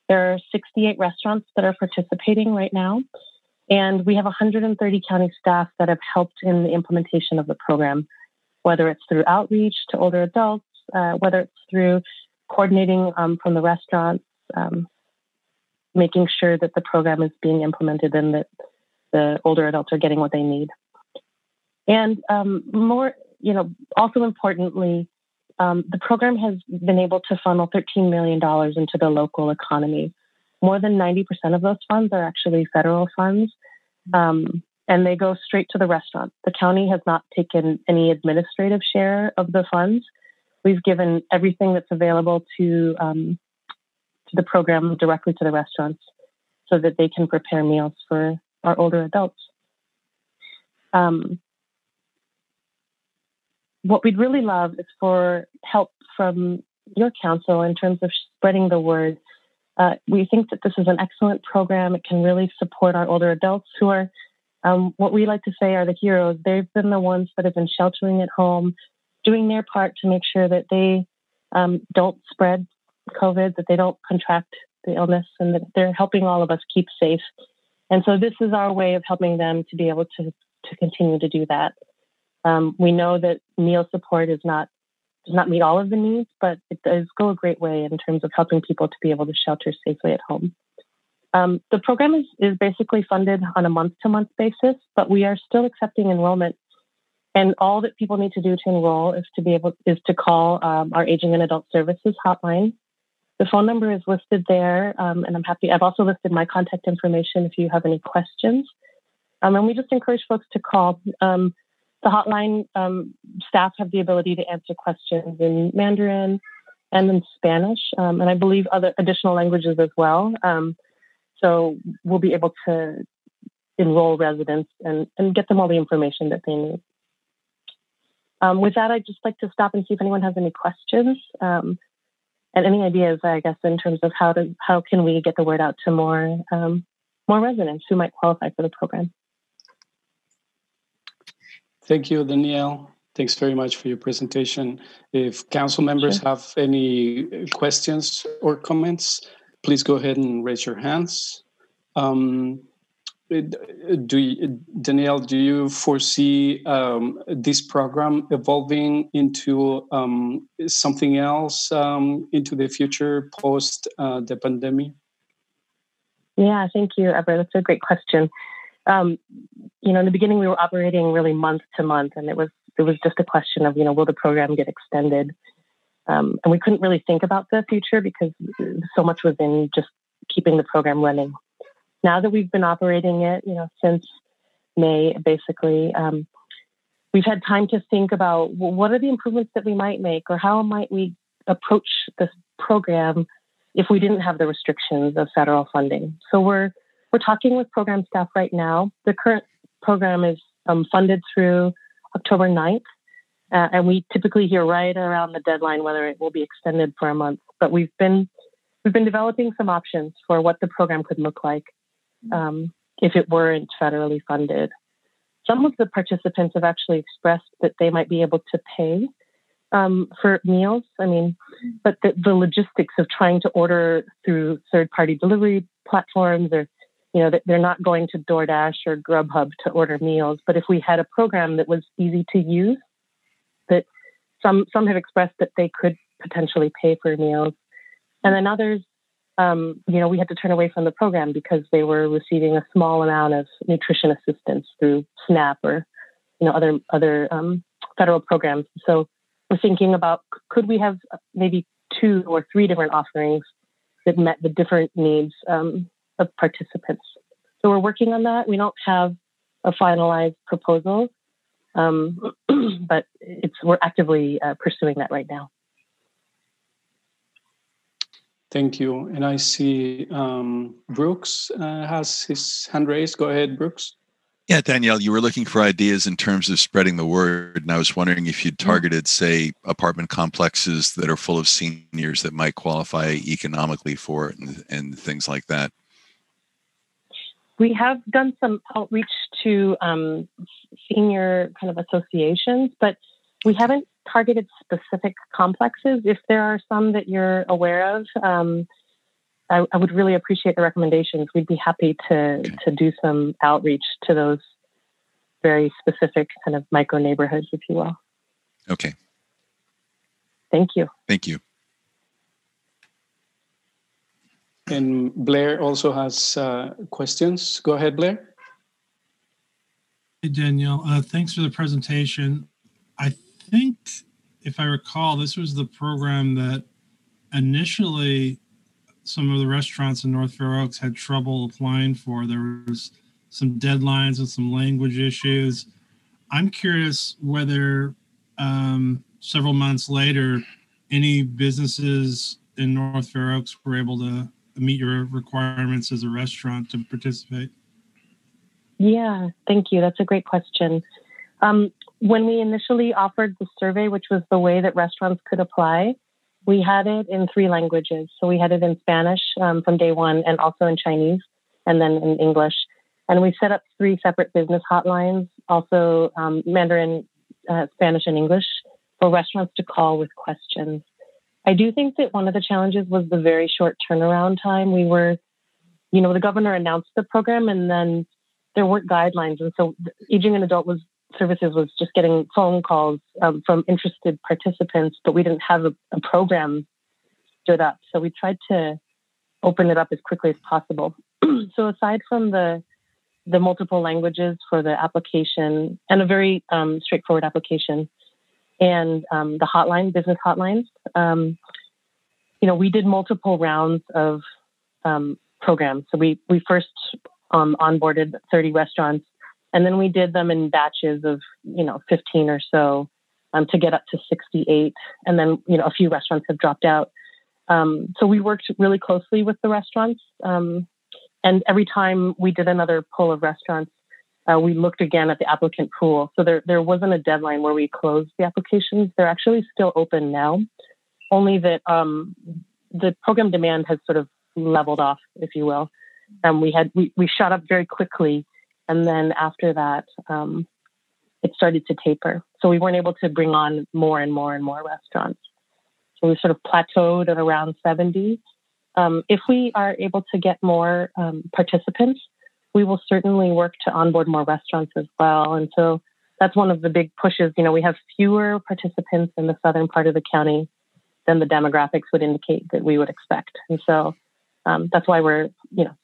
There are 68 restaurants that are participating right now, and we have 130 county staff that have helped in the implementation of the program, whether it's through outreach to older adults, whether it's through coordinating from the restaurants, making sure that the program is being implemented and that the older adults are getting what they need. And also importantly, the program has been able to funnel $13 million into the local economy. More than 90% of those funds are actually federal funds, and they go straight to the restaurant. The county has not taken any administrative share of the funds. We've given everything that's available to the program directly to the restaurants so that they can prepare meals for our older adults. What we'd really love is for help from your council in terms of spreading the word. We think that this is an excellent program. It can really support our older adults who are what we like to say are the heroes. They've been the ones that have been sheltering at home, doing their part to make sure that they don't spread COVID, that they don't contract the illness, and that they're helping all of us keep safe. And so this is our way of helping them to be able to continue to do that. We know that meal support does not meet all of the needs, but it does go a great way in terms of helping people to be able to shelter safely at home. The program is basically funded on a month-to-month basis, but we are still accepting enrollment. And all that people need to do to enroll is to call our Aging and Adult Services hotline. The phone number is listed there, and I've also listed my contact information if you have any questions. And we just encourage folks to call. The hotline staff have the ability to answer questions in Mandarin and in Spanish, and I believe other additional languages as well. So we'll be able to enroll residents and get them all the information that they need. With that, I'd just like to stop and see if anyone has any questions and any ideas, I guess, in terms of how can we get the word out to more residents who might qualify for the program. Thank you, Danielle. Thanks very much for your presentation. If council members have any questions or comments, please go ahead and raise your hands. Danielle, do you foresee this program evolving into something else into the future post the pandemic? Yeah, thank you, Ever. That's a great question. In the beginning, we were operating really month to month, and it was just a question of, will the program get extended? And we couldn't really think about the future because so much was in just keeping the program running. Now that we've been operating it, since May, basically, we've had time to think about what are the improvements that we might make, or how might we approach this program if we didn't have the restrictions of federal funding. So we're talking with program staff right now. The current program is funded through October 9th, and we typically hear right around the deadline whether it will be extended for a month. But we've been developing some options for what the program could look like if it weren't federally funded. Some of the participants have actually expressed that they might be able to pay for meals. But the logistics of trying to order through third-party delivery platforms, or they're not going to DoorDash or Grubhub to order meals. But if we had a program that was easy to use, that some have expressed that they could potentially pay for meals, and then others, we had to turn away from the program because they were receiving a small amount of nutrition assistance through SNAP or other federal programs. So we're thinking about, could we have maybe 2 or 3 different offerings that met the different needs of participants? So we're working on that. We don't have a finalized proposal, but we're actively pursuing that right now. Thank you. And I see Brooks has his hand raised. Go ahead, Brooks. Yeah, Danielle, you were looking for ideas in terms of spreading the word, and I was wondering if you'd targeted, say, apartment complexes that are full of seniors that might qualify economically for it and things like that. We have done some outreach to senior kind of associations, but we haven't targeted specific complexes. If there are some that you're aware of, I would really appreciate the recommendations. We'd be happy to do some outreach to those very specific kind of micro neighborhoods, if you will. Okay. Thank you. Thank you. And Blair also has questions. Go ahead, Blair. Hey, Danielle. Thanks for the presentation. I think, if I recall, this was the program that initially some of the restaurants in North Fair Oaks had trouble applying for. There was some deadlines and some language issues. I'm curious whether several months later, any businesses in North Fair Oaks were able to meet your requirements as a restaurant to participate. Yeah, thank you. That's a great question. When we initially offered the survey, which was the way that restaurants could apply, we had it in 3 languages. So we had it in Spanish from day one, and also in Chinese, and then in English. And we set up 3 separate business hotlines, also Mandarin, Spanish, and English, for restaurants to call with questions. I do think that one of the challenges was the very short turnaround time. We were, the governor announced the program, and then there weren't guidelines. And so Aging and Adult Services was just getting phone calls from interested participants, but we didn't have a program stood up. So we tried to open it up as quickly as possible. So aside from the multiple languages for the application, and a very straightforward application, and the hotline, business hotlines, we did multiple rounds of programs. So we first onboarded 30 restaurants, and then we did them in batches of 15 or so to get up to 68. And then a few restaurants have dropped out. So we worked really closely with the restaurants, and every time we did another poll of restaurants, we looked again at the applicant pool. So there wasn't a deadline where we closed the applications. They're actually still open now, only that the program demand has sort of leveled off, if you will. We shot up very quickly, and then after that, it started to taper. So we weren't able to bring on more and more and more restaurants. So we sort of plateaued at around 70. If we are able to get more participants, we will certainly work to onboard more restaurants as well. And so that's one of the big pushes. You know, we have fewer participants in the southern part of the county than the demographics would indicate that we would expect. And so that's why we're,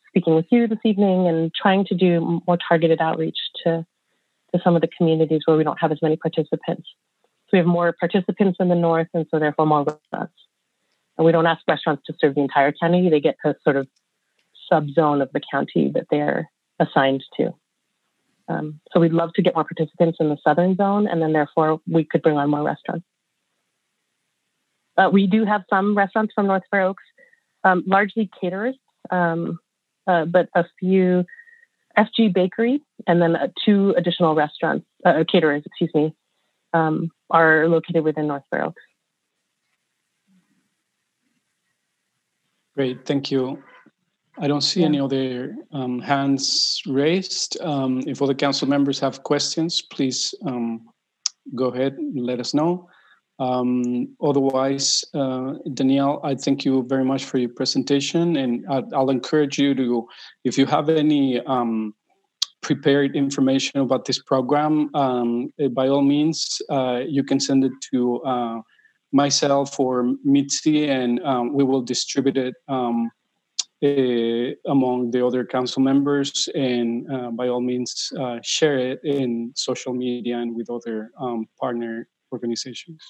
speaking with you this evening and trying to do more targeted outreach to some of the communities where we don't have as many participants. So we have more participants in the north, and so therefore more restaurants. And we don't ask restaurants to serve the entire county. They get a sort of subzone of the county that they're assigned to. So we'd love to get more participants in the southern zone, and then therefore we could bring on more restaurants. We do have some restaurants from North Fair Oaks, largely caterers, but a few FG Bakery, and then 2 additional restaurants, caterers, are located within North Fair Oaks. Great, thank you. I don't see any other hands raised. If other council members have questions, please go ahead and let us know. Otherwise, Danielle, I thank you very much for your presentation, and I'll encourage you to, if you have any prepared information about this program, by all means, you can send it to myself or Mitzi, and we will distribute it among the other council members, and by all means, share it in social media and with other partner organizations.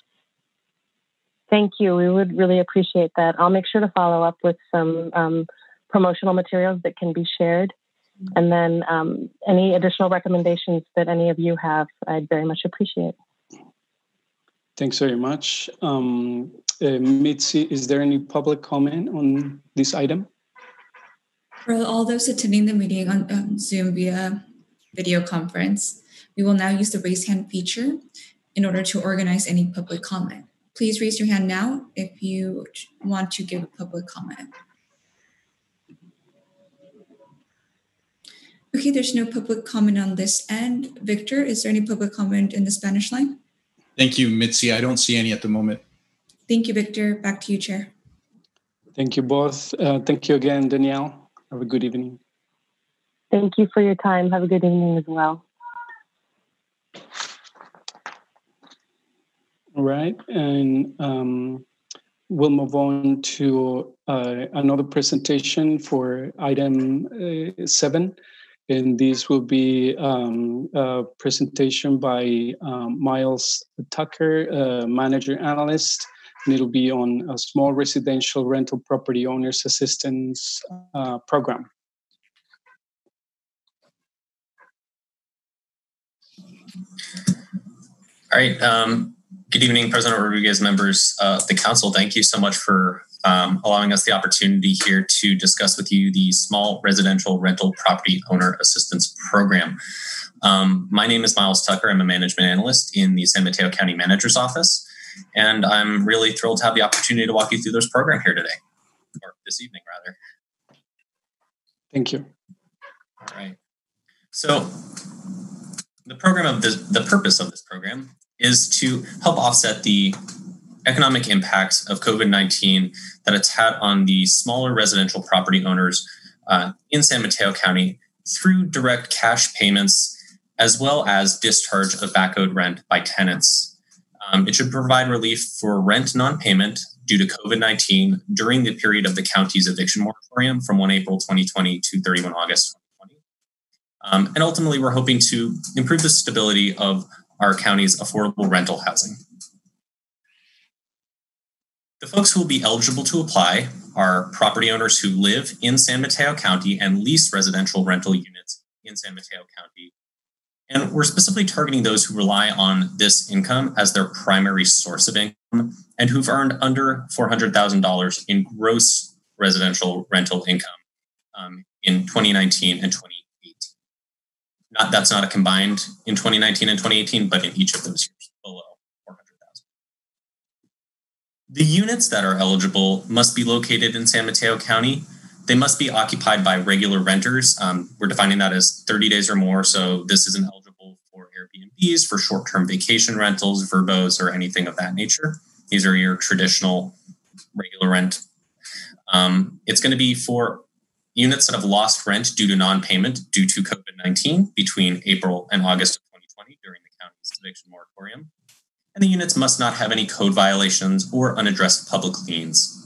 Thank you. We would really appreciate that. I'll make sure to follow up with some promotional materials that can be shared. And then any additional recommendations that any of you have, I'd very much appreciate. Thanks very much. Mitzi, is there any public comment on this item? For all those attending the meeting on Zoom via video conference, we will now use the raise hand feature in order to organize any public comment. Please raise your hand now if you want to give a public comment. Okay, there's no public comment on this end. Victor, is there any public comment in the Spanish line? Thank you, Mitzi. I don't see any at the moment. Thank you, Victor. Back to you, Chair. Thank you both. Thank you again, Danielle. Have a good evening. Thank you for your time. Have a good evening as well. All right, and we'll move on to another presentation for item 7. And this will be a presentation by Miles Tucker, Manager Analyst, and it'll be on a small residential rental property owners assistance program. All right. Good evening, President Rodriguez, members of the council. Thank you so much for allowing us the opportunity here to discuss with you the Small Residential Rental Property Owner Assistance Program. My name is Miles Tucker. I'm a management analyst in the San Mateo County Manager's Office, and I'm really thrilled to have the opportunity to walk you through this program here today, or this evening, rather. Thank you. All right. So the purpose of this program is to help offset the economic impacts of COVID-19 that it's had on the smaller residential property owners in San Mateo County through direct cash payments, as well as discharge of back-owed rent by tenants. It should provide relief for rent non-payment due to COVID-19 during the period of the county's eviction moratorium from 1 April 2020 to 31 August 2020. And ultimately, we're hoping to improve the stability of our county's affordable rental housing. The folks who will be eligible to apply are property owners who live in San Mateo County and lease residential rental units in San Mateo County. And we're specifically targeting those who rely on this income as their primary source of income and who've earned under $400,000 in gross residential rental income in 2019 and 2018. That's not a combined in 2019 and 2018, but in each of those years below 400,000. The units that are eligible must be located in San Mateo County. They must be occupied by regular renters. We're defining that as 30 days or more, so this isn't eligible for Airbnb. Airbnbs, for short-term vacation rentals, verbos, or anything of that nature. These are your traditional regular rent. It's going to be for units that have lost rent due to non-payment due to COVID-19 between April and August of 2020 during the county's eviction moratorium. And the units must not have any code violations or unaddressed public liens.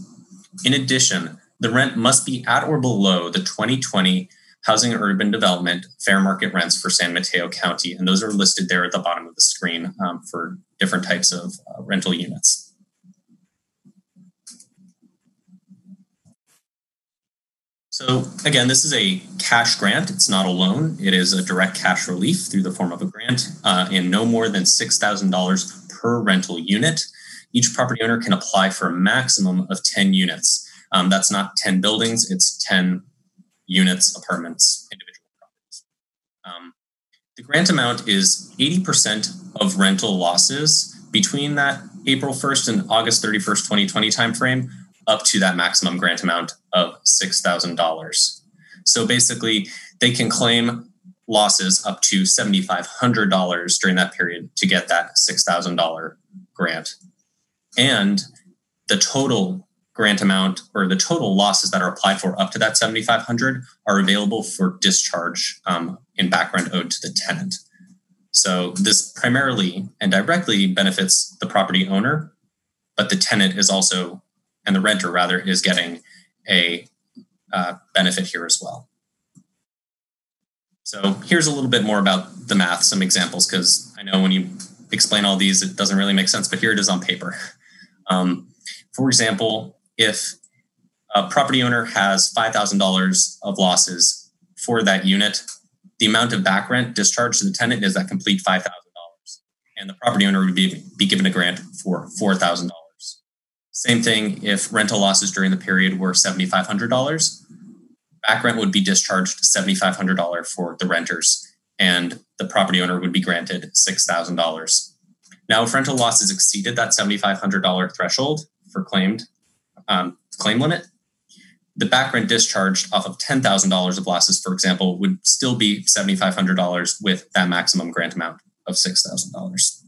In addition, the rent must be at or below the 2020 Housing and Urban Development fair market rents for San Mateo County, and those are listed there at the bottom of the screen for different types of rental units. So again, this is a cash grant. It's not a loan. It is a direct cash relief through the form of a grant in no more than $6,000 per rental unit. Each property owner can apply for a maximum of 10 units. That's not 10 buildings, it's 10 units, apartments, individual properties. The grant amount is 80% of rental losses between that April 1st and August 31st, 2020 timeframe, up to that maximum grant amount of $6,000. So basically, they can claim losses up to $7,500 during that period to get that $6,000 grant. And the total grant amount or the total losses that are applied for up to that $7,500 are available for discharge in back rent owed to the tenant. So this primarily and directly benefits the property owner, but the tenant is also, and the renter rather, is getting a benefit here as well. So here's a little bit more about the math, some examples, because I know when you explain all these, it doesn't really make sense, but here it is on paper. For example, if a property owner has $5,000 of losses for that unit, the amount of back rent discharged to the tenant is that complete $5,000, and the property owner would be given a grant for $4,000. Same thing if rental losses during the period were $7,500, back rent would be discharged $7,500 for the renters, and the property owner would be granted $6,000. Now, if rental losses exceeded that $7,500 threshold for claim limit, the back rent discharged off of $10,000 of losses, for example, would still be $7,500 with that maximum grant amount of $6,000.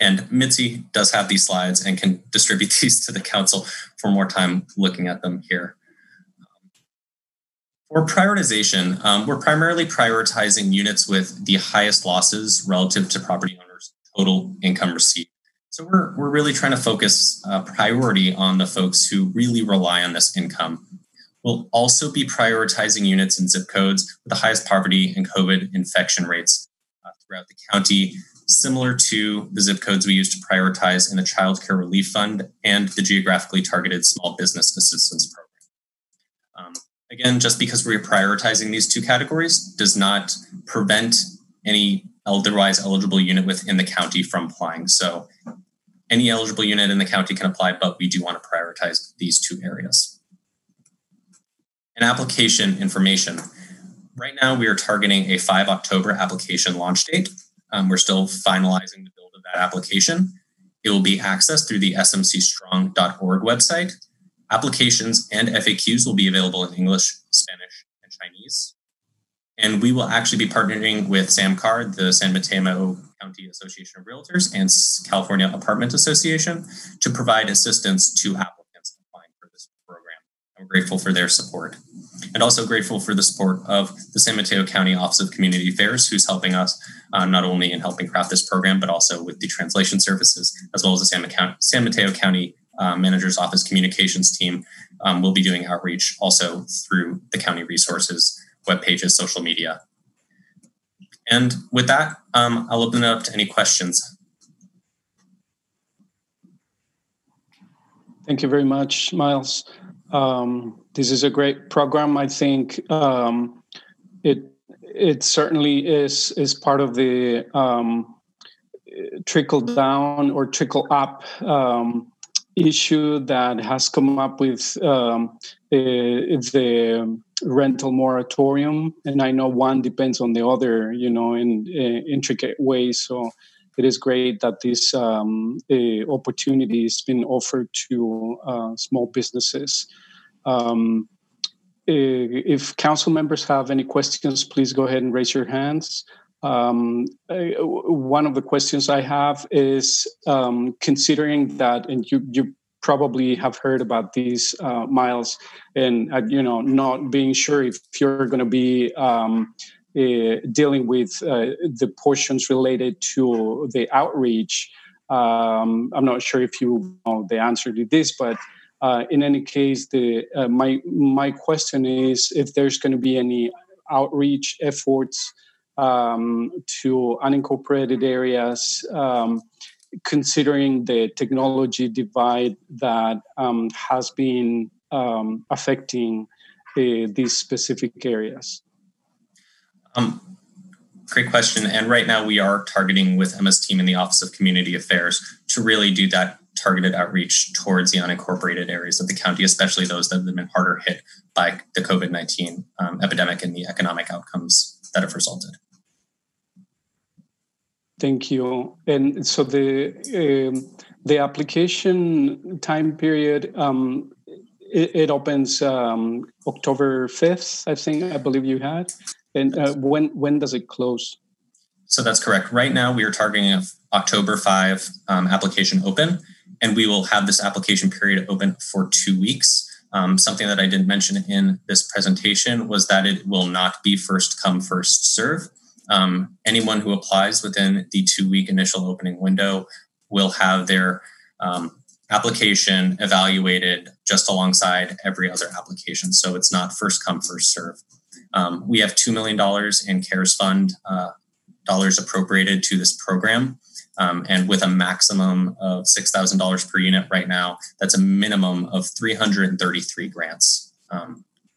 And Mitzi does have these slides and can distribute these to the council for more time looking at them here. For prioritization, we're primarily prioritizing units with the highest losses relative to property owners' total income received. So we're really trying to focus priority on the folks who really rely on this income. We'll also be prioritizing units in zip codes with the highest poverty and COVID infection rates throughout the county, similar to the zip codes we use to prioritize in the Child Care Relief Fund and the Geographically Targeted Small Business Assistance Program. Again, just because we're prioritizing these two categories does not prevent any otherwise eligible unit within the county from applying. So any eligible unit in the county can apply, but we do want to prioritize these two areas. And application information. Right now, we are targeting a 5 October application launch date. We're still finalizing the build of that application. It will be accessed through the smcstrong.org website. Applications and FAQs will be available in English, Spanish, and Chinese. And we will actually be partnering with SAMCAR, the San Mateo County Association of Realtors, and California Apartment Association to provide assistance to applicants applying for this program. I'm grateful for their support. And also grateful for the support of the San Mateo County Office of Community Affairs, who's helping us not only in helping craft this program, but also with the translation services, as well as the San Mateo County Manager's Office Communications team. Will be doing outreach also through the county resources, web pages, social media. And with that, I'll open it up to any questions. Thank you very much, Miles. This is a great program. I think it certainly is part of the trickle down or trickle up issue that has come up with the rental moratorium, and I know one depends on the other, in intricate ways. So it is great that this opportunity has been offered to small businesses. If council members have any questions, please go ahead and raise your hands. One of the questions I have is considering that, and you probably have heard about these, Miles, and not being sure if you're going to be dealing with the portions related to the outreach. I'm not sure if you know the answer to this, but in any case, my question is if there's going to be any outreach efforts to unincorporated areas, considering the technology divide that has been affecting these specific areas. Great question. And right now we are targeting with Emma's team in the Office of Community Affairs to really do that targeted outreach towards the unincorporated areas of the county, especially those that have been harder hit by the COVID-19 epidemic and the economic outcomes that have resulted. Thank you. And so the application time period, it opens October 5th, I believe you had. And when does it close? So that's correct. Right now, we are targeting October 5 application open, and we will have this application period open for 2 weeks. Something that I didn't mention in this presentation was that it will not be first come, first serve. Anyone who applies within the 2-week initial opening window will have their application evaluated just alongside every other application. So it's not first come, first serve. We have $2 million in CARES Fund dollars appropriated to this program. And with a maximum of $6,000 per unit right now, that's a minimum of 333 grants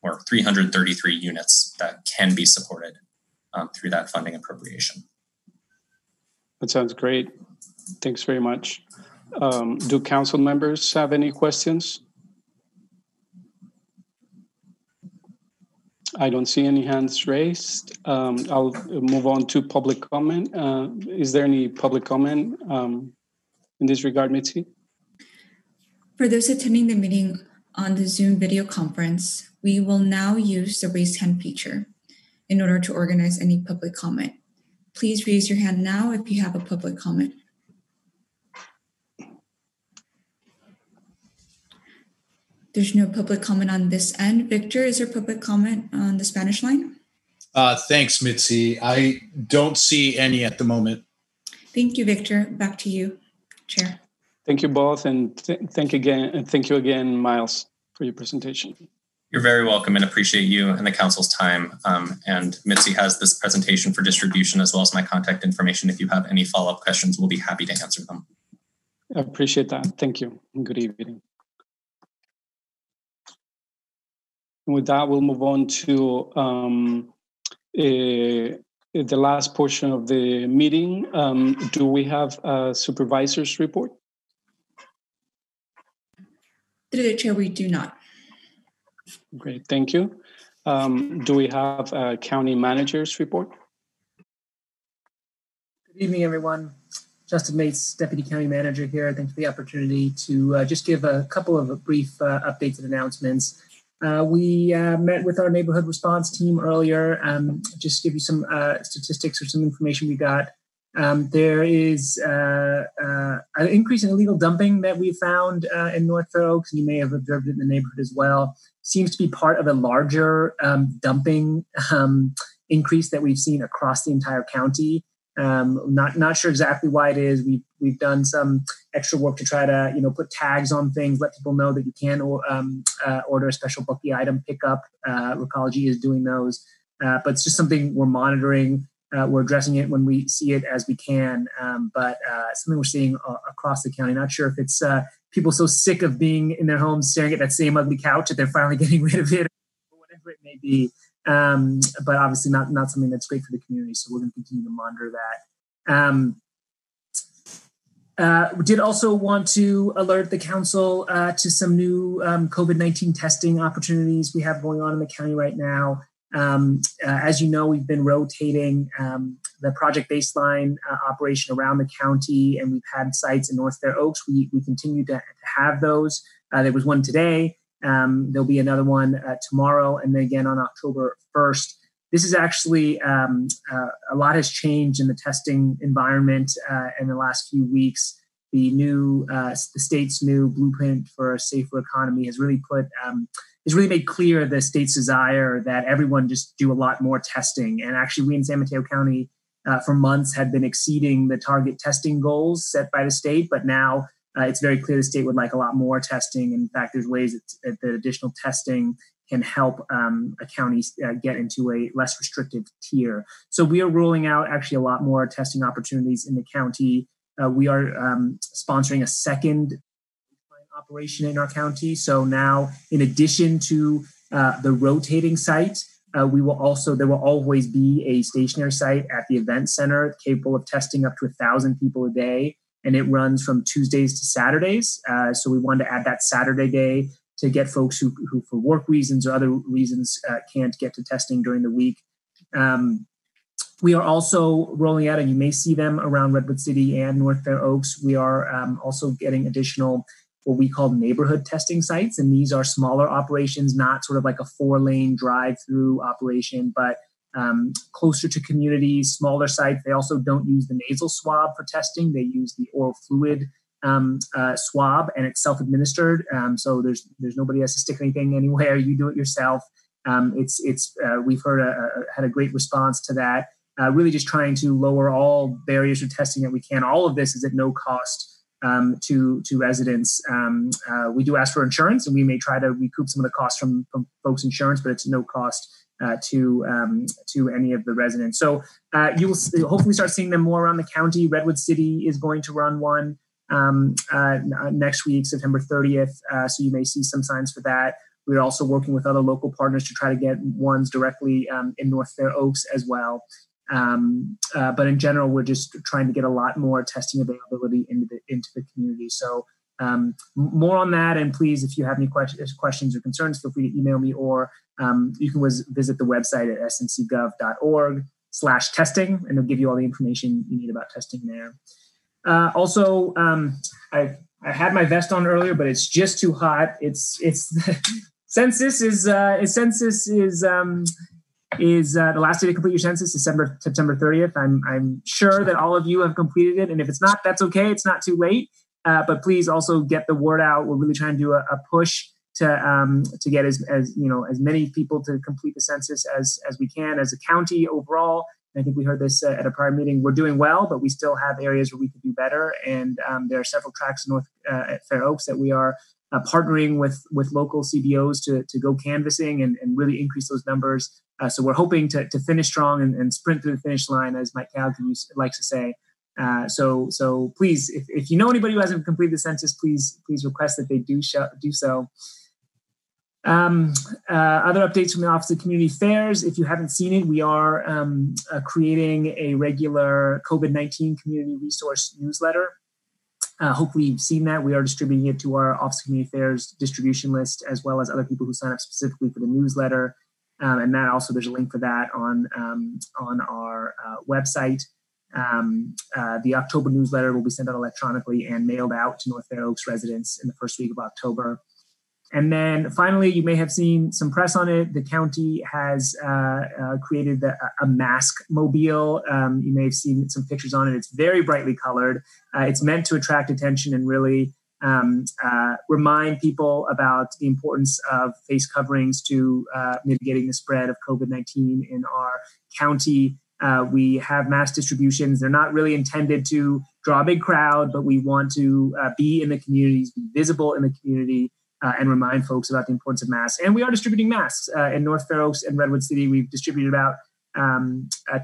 or 333 units that can be supported through that funding appropriation. That sounds great. Thanks very much. Do council members have any questions? I don't see any hands raised. I'll move on to public comment. Is there any public comment in this regard, Mitzi? For those attending the meeting on the Zoom video conference, we will now use the raise hand feature in order to organize any public comment. Please raise your hand now if you have a public comment. There's no public comment on this end. Victor, is there public comment on the Spanish line? Thanks, Mitzi. I don't see any at the moment. Thank you, Victor. Back to you, Chair. Thank you both, and thank you again, Miles, for your presentation. You're very welcome, and appreciate you and the council's time. And Mitzi has this presentation for distribution as well as my contact information. If you have any follow-up questions, we'll be happy to answer them. I appreciate that. Thank you, and good evening. And with that, we'll move on to the last portion of the meeting. Do we have a supervisor's report? Through the chair, we do not. Great, thank you. Do we have a county manager's report? Good evening, everyone. Justin Mates, Deputy County Manager here. Thanks for the opportunity to just give a couple of brief updates and announcements. We met with our neighborhood response team earlier. Just to give you some statistics or some information we got. There is an increase in illegal dumping that we found in North Fair Oaks, and you may have observed it in the neighborhood as well. Seems to be part of a larger dumping increase that we've seen across the entire county. Not sure exactly why it is. We've done some extra work to try to put tags on things, let people know that you can order a special bulky item pickup. Recology is doing those, but it's just something we're monitoring. We're addressing it when we see it as we can, but something we're seeing across the county. Not sure if it's people so sick of being in their homes staring at that same ugly couch that they're finally getting rid of it, or whatever it may be. But obviously not something that's great for the community. So we're going to continue to monitor that. We did also want to alert the council to some new COVID-19 testing opportunities we have going on in the county right now. As you know, we've been rotating the Project Baseline operation around the county, and we've had sites in North Fair Oaks. We continue to have those. There was one today. There'll be another one tomorrow, and then again on October 1st. this is actually a lot has changed in the testing environment in the last few weeks. The state's new blueprint for a safer economy has really made clear the state's desire that everyone just do a lot more testing. And actually, we in San Mateo County for months had been exceeding the target testing goals set by the state, but now it's very clear the state would like a lot more testing. In fact, there's ways that additional testing can help a county get into a less restrictive tier. So we are rolling out actually a lot more testing opportunities in the county. We are sponsoring a second operation in our county. So now, in addition to the rotating site, there will always be a stationary site at the event center capable of testing up to 1,000 people a day. And it runs from Tuesdays to Saturdays. So we wanted to add that Saturday day to get folks who for work reasons or other reasons can't get to testing during the week. We are also rolling out, and you may see them around Redwood City and North Fair Oaks. We are also getting additional what we call neighborhood testing sites. And these are smaller operations, not sort of like a 4-lane drive-through operation, but closer to communities, smaller sites. They also don't use the nasal swab for testing. They use the oral fluid swab, and it's self-administered. So there's nobody has to stick anything anywhere. You do it yourself. We've had a great response to that. Really just trying to lower all barriers to testing that we can. All of this is at no cost to residents. We do ask for insurance, and we may try to recoup some of the costs from folks' insurance, but it's no cost to any of the residents. So you will hopefully start seeing them more around the county. Redwood City is going to run one next week, September 30th. So you may see some signs for that. We're also working with other local partners to try to get ones directly in North Fair Oaks as well. But in general, we're just trying to get a lot more testing availability into the community. So more on that. And please, if you have any questions or concerns, feel free to email me, or you can visit the website at sncgov.org/testing, and it'll give you all the information you need about testing there. Also, I had my vest on earlier, but it's just too hot. It's census is the last day to complete your census, September 30th. I'm sure that all of you have completed it, and if it's not, that's okay. It's not too late. But please also get the word out. We're really trying to do a push to get as many people to complete the census as we can as a county overall. And I think we heard this at a prior meeting. We're doing well, but we still have areas where we could do better. And there are several tracks at Fair Oaks that we are partnering with local CBOs to go canvassing and really increase those numbers. So we're hoping to finish strong and sprint through the finish line, as Mike Calkin likes to say. So please, if you know anybody who hasn't completed the census, please request that they do so. Other updates from the Office of Community Affairs. If you haven't seen it, we are creating a regular COVID-19 community resource newsletter. Hopefully you've seen that. We are distributing it to our Office of Community Affairs distribution list, as well as other people who sign up specifically for the newsletter. And that also, there's a link for that on our website. The October newsletter will be sent out electronically and mailed out to North Fair Oaks residents in the first week of October. And then finally, you may have seen some press on it. The county has created a mask mobile. You may have seen some pictures on it. It's very brightly colored. It's meant to attract attention and really remind people about the importance of face coverings to mitigating the spread of COVID-19 in our county. We have mask distributions. They're not really intended to draw a big crowd, but we want to be in the communities, be visible in the community, and remind folks about the importance of masks. And we are distributing masks in North Fair Oaks and Redwood City. We've distributed about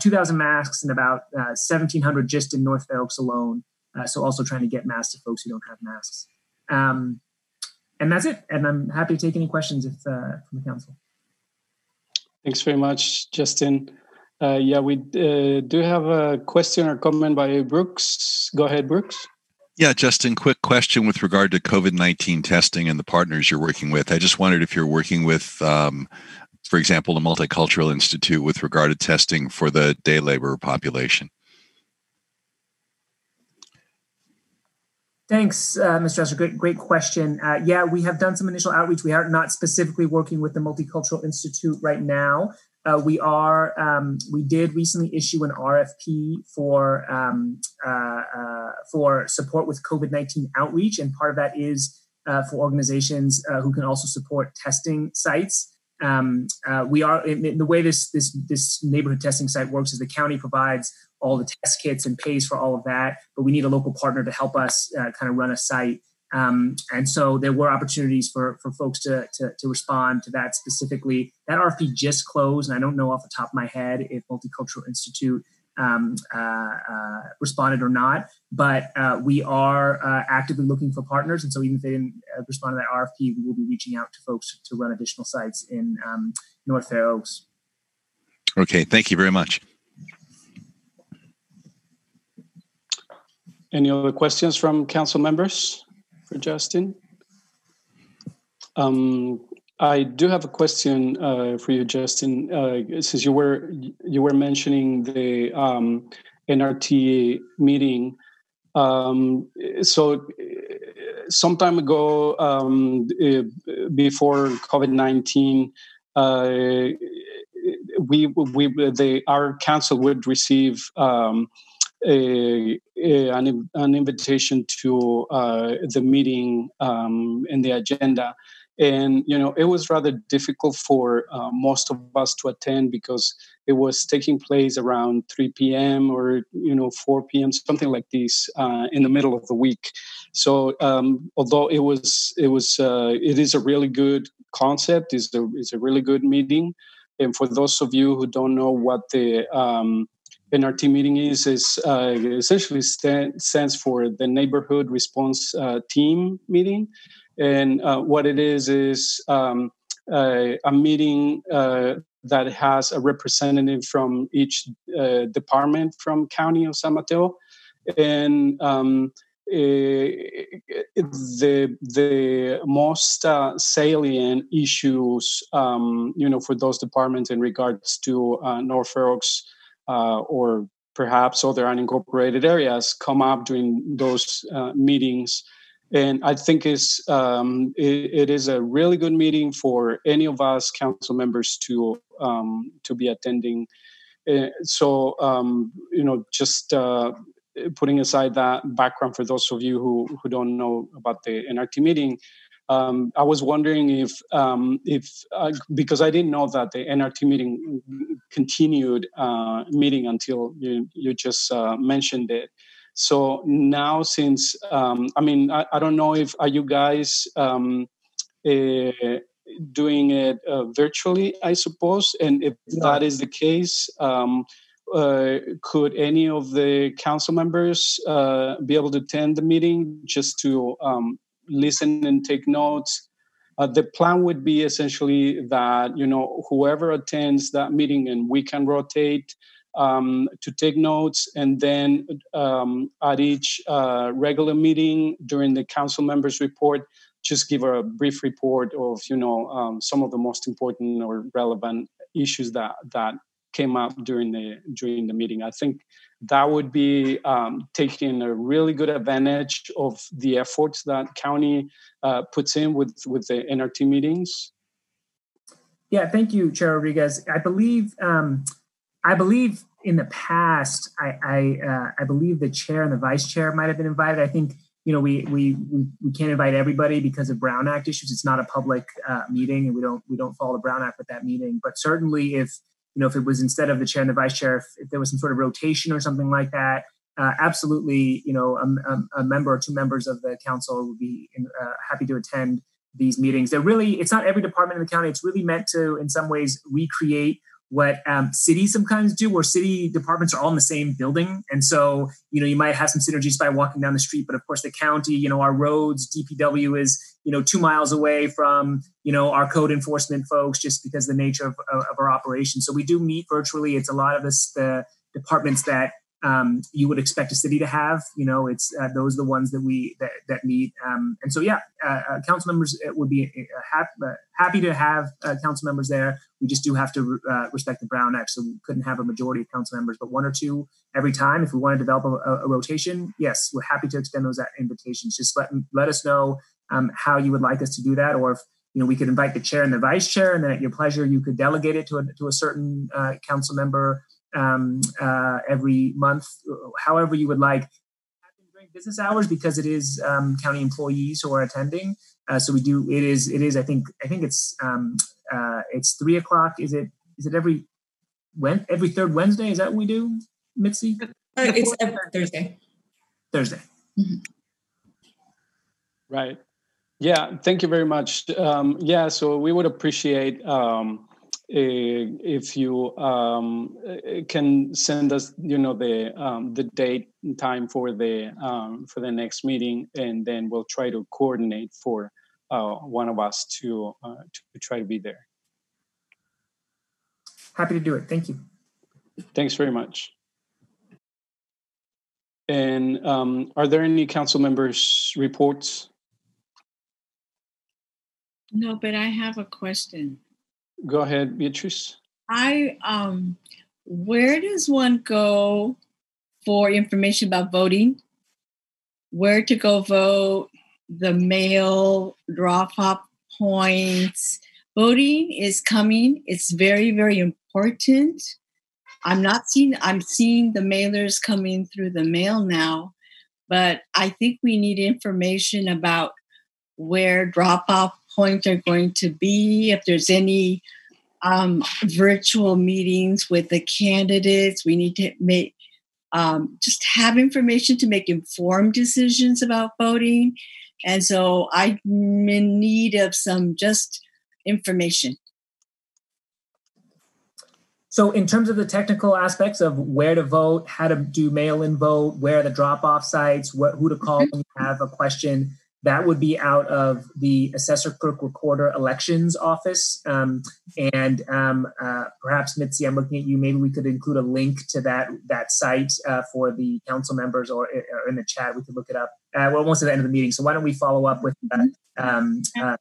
2,000 masks and about 1,700 just in North Fair Oaks alone. So also trying to get masks to folks who don't have masks. And that's it. And I'm happy to take any questions from the council. Thanks very much, Justin. We do have a question or comment by Brooks. Go ahead, Brooks. Yeah, Justin, quick question with regard to COVID-19 testing and the partners you're working with. I just wondered if you're working with, for example, the Multicultural Institute with regard to testing for the day labor population. Thanks, Mr. Esther. Great question. We have done some initial outreach. We are not specifically working with the Multicultural Institute right now, we did recently issue an RFP for support with COVID-19 outreach, and part of that is for organizations who can also support testing sites. We are in the way this neighborhood testing site works is the county provides all the test kits and pays for all of that, but we need a local partner to help us kind of run a site. And so there were opportunities for folks to respond to that specifically. That RFP just closed, and I don't know off the top of my head if Multicultural Institute responded or not, but we are actively looking for partners. And so even if they didn't respond to that RFP, we will be reaching out to folks to run additional sites in North Fair Oaks. Okay, thank you very much. Any other questions from council members for Justin? I do have a question for you, Justin. Since you were mentioning the NRT meeting, so some time ago, before COVID-19, our council would receive an invitation to the meeting and the agenda. And, it was rather difficult for most of us to attend because it was taking place around 3 p.m. or, 4 p.m., something like this in the middle of the week. So although it is a really good concept, it's a really good meeting. And for those of you who don't know what the NRT meeting is essentially stands for the Neighborhood Response Team meeting. And what it is a meeting that has a representative from each department from County of San Mateo. And the most salient issues, for those departments in regards to North Fair Oaks or perhaps other unincorporated areas come up during those meetings. And I think it is a really good meeting for any of us council members to be attending. So just putting aside that background for those of you who don't know about the NRT meeting, I was wondering if because I didn't know that the NRT meeting continued meeting until you just mentioned it. So now, since I don't know if are you guys doing it virtually, I suppose, and if that is the case, could any of the council members be able to attend the meeting just to listen and take notes? The plan would be essentially that whoever attends that meeting, and we can rotate to take notes, and then at each regular meeting during the council members report, just give a brief report of some of the most important or relevant issues that came up during the meeting. I think that would be taking a really good advantage of the efforts that county puts in with the NRT meetings. Yeah, thank you, Chair Rodriguez. I believe in the past, I believe the chair and the vice chair might have been invited. I think we can't invite everybody because of Brown Act issues. It's not a public meeting, and we don't follow the Brown Act with that meeting. But certainly, if it was instead of the chair and the vice chair, if there was some sort of rotation or something like that, absolutely, a member or two members of the council would be happy to attend these meetings. It's not every department in the county. It's really meant to, in some ways, recreate what cities sometimes do, where city departments are all in the same building. And so, you might have some synergies by walking down the street, but of course the county, our roads, DPW is, 2 miles away from, our code enforcement folks, just because of the nature of our operation. So we do meet virtually. It's a lot of the departments that you would expect a city to have. It's those are the ones that that meet. And so, council members would be happy to have council members there. We just do have to respect the Brown Act, so we couldn't have a majority of council members, but 1 or 2 every time. If we want to develop a rotation, yes, we're happy to extend those invitations. Just let us know how you would like us to do that, or if we could invite the chair and the vice chair, and then at your pleasure, you could delegate it to a certain council member every month, however you would like. During business hours, because it is county employees who are attending. So we do. It is. I think it's 3:00. Is it every third Wednesday? Is that what we do, Mitzi? It's every Thursday. Thursday. Mm-hmm. Right. Yeah. Thank you very much. So we would appreciate if you can send us, the date and time for the next meeting, and then we'll try to coordinate for one of us to try to be there. Happy to do it. Thank you. Thanks very much. And are there any council members' reports? No, but I have a question. Go ahead, Beatrice. Where does one go for information about voting? Where to go vote? The mail drop-off points. Voting is coming. It's very, very important. I'm seeing the mailers coming through the mail now, but I think we need information about where drop-off points are going to be, if there's any virtual meetings with the candidates. We need to make just have information to make informed decisions about voting. And so I'm in need of some just information. So in terms of the technical aspects of where to vote, how to do mail-in vote, where are the drop-off sites, who to call when you have a question, that would be out of the Assessor Clerk Recorder Elections Office. Perhaps, Mitzi, I'm looking at you. Maybe we could include a link to that site for the council members, or in the chat, we could look it up. We're almost at the end of the meeting, so why don't we follow up with the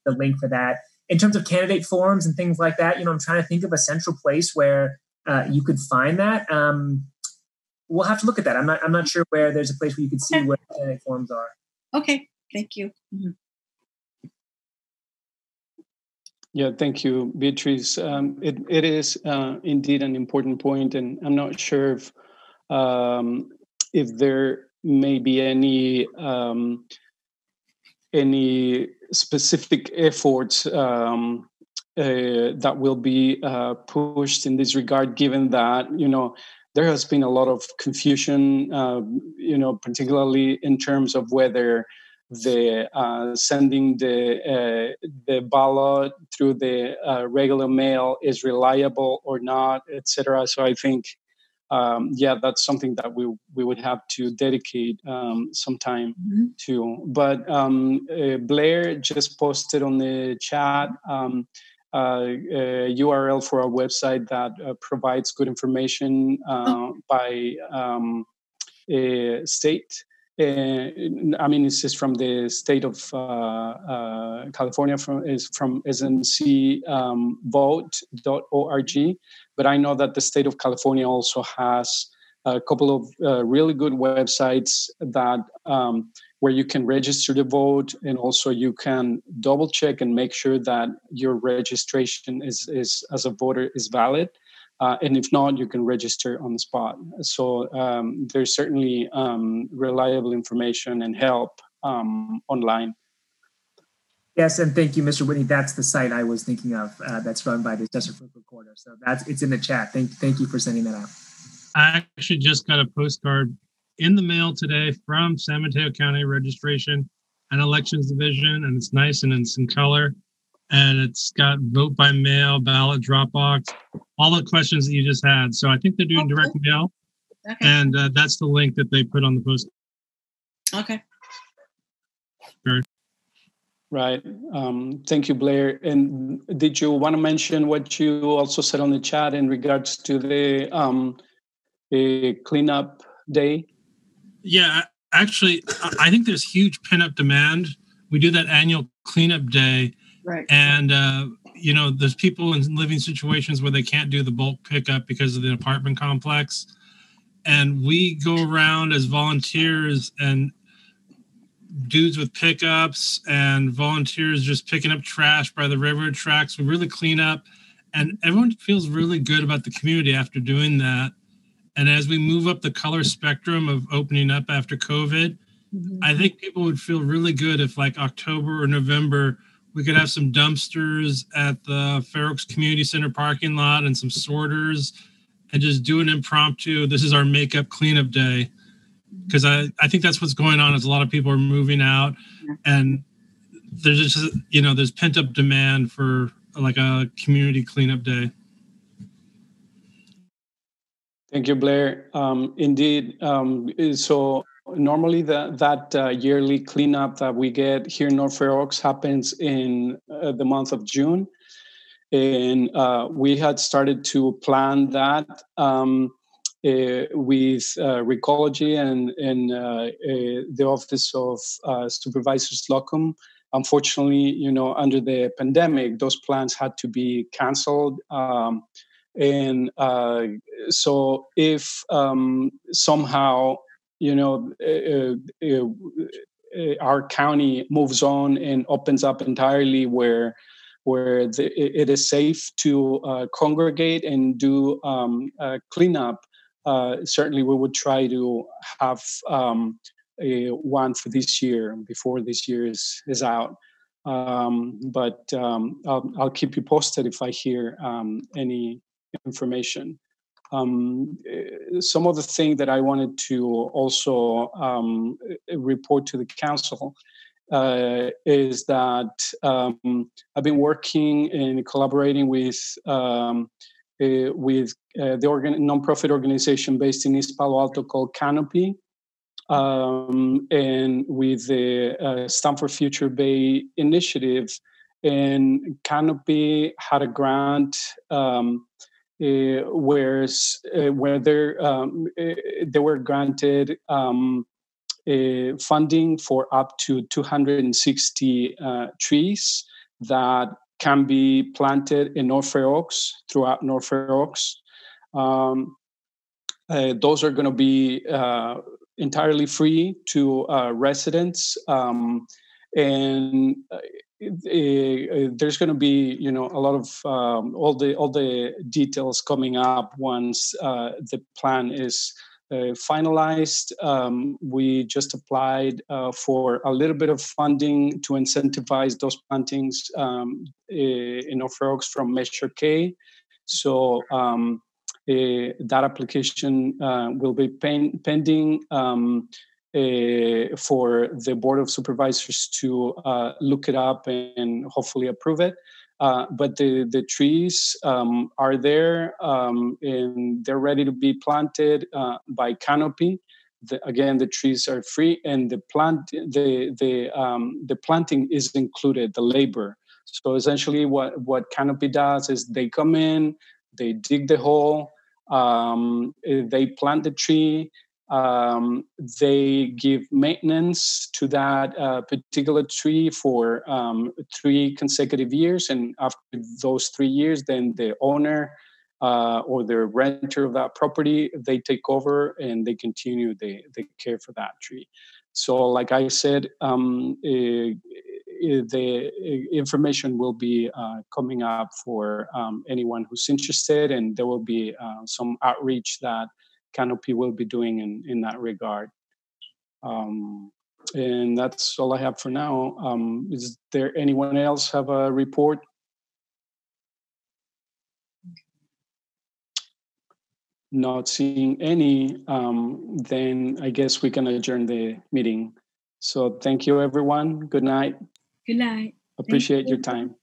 link for that. In terms of candidate forums and things like that, I'm trying to think of a central place where you could find that. We'll have to look at that. I'm not sure where there's a place where you could see where candidate forums are. Okay, thank you. Mm-hmm. Yeah, thank you, Beatrice. It is indeed an important point, and I'm not sure if there may be any specific efforts that will be pushed in this regard, given that there has been a lot of confusion, particularly in terms of whether the sending the ballot through the regular mail is reliable or not, etc. So I think, that's something that we would have to dedicate some time to. But Blair just posted on the chat URL for our website that provides good information by state. It's just from the state of California, from smcvote.org. But I know that the state of California also has a couple of really good websites that where you can register to vote, and also you can double check and make sure that your registration is as a voter is valid. And if not, you can register on the spot. So there's certainly reliable information and help online. Yes, and thank you, Mr. Whitney. That's the site I was thinking of. That's run by the Assessor Clerk Recorder. So it's in the chat. Thank you for sending that out. I actually just got a postcard in the mail today from San Mateo County Registration and Elections Division, and it's nice and it's in color. And it's got vote by mail, ballot drop box, all the questions that you just had. So I think they're doing direct mail. Okay. And that's the link that they put on the post. Okay. Sure. Right. Thank you, Blair. And did you want to mention what you also said on the chat in regards to the cleanup day? Yeah, actually, I think there's huge pent-up demand. We do that annual cleanup day. Right. And, there's people in living situations where they can't do the bulk pickup because of the apartment complex. And we go around as volunteers and dudes with pickups and volunteers just picking up trash by the railroad tracks. We really clean up, and everyone feels really good about the community after doing that. And as we move up the color spectrum of opening up after COVID, I think people would feel really good if, like, October or November, we could have some dumpsters at the Fair Oaks Community Center parking lot and some sorters, and just do an impromptu, this is our makeup cleanup day. Because I think that's what's going on, is a lot of people are moving out, and there's just, there's pent up demand for like a community cleanup day. Thank you, Blair. Indeed. So normally that yearly cleanup that we get here in North Fair Oaks happens in the month of June. And we had started to plan that with Recology and the Office of Supervisors Locum. Unfortunately, under the pandemic, those plans had to be canceled. And so if somehow, our county moves on and opens up entirely where it is safe to congregate and do cleanup, certainly we would try to have one for this year before this year is out. But I'll keep you posted if I hear any information. Some of the things that I wanted to also report to the council is that I've been working and collaborating with the nonprofit organization based in East Palo Alto called Canopy, and with the Stanford Future Bay initiative. And Canopy had a grant where they were granted funding for up to 260 trees that can be planted in North Fair Oaks, throughout North Fair Oaks. Those are going to be entirely free to residents, and there's going to be, a lot of all the details coming up once the plan is finalized. We just applied for a little bit of funding to incentivize those plantings in North Fair Oaks from Measure K. So that application will be pending for the Board of Supervisors to look it up and hopefully approve it. But the trees are there, and they're ready to be planted by Canopy. Again, the trees are free, and the planting is included, the labor. So essentially, what Canopy does is they come in, they dig the hole, they plant the tree. They give maintenance to that particular tree for 3 consecutive years, and after those 3 years, then the owner or the renter of that property, they take over and they continue the care for that tree. So, like I said, the information will be coming up for anyone who's interested, and there will be some outreach that Canopy will be doing in that regard. And that's all I have for now. Is there anyone else have a report? Not seeing any, then I guess we can adjourn the meeting. So thank you, everyone. Good night. Good night. Appreciate your time.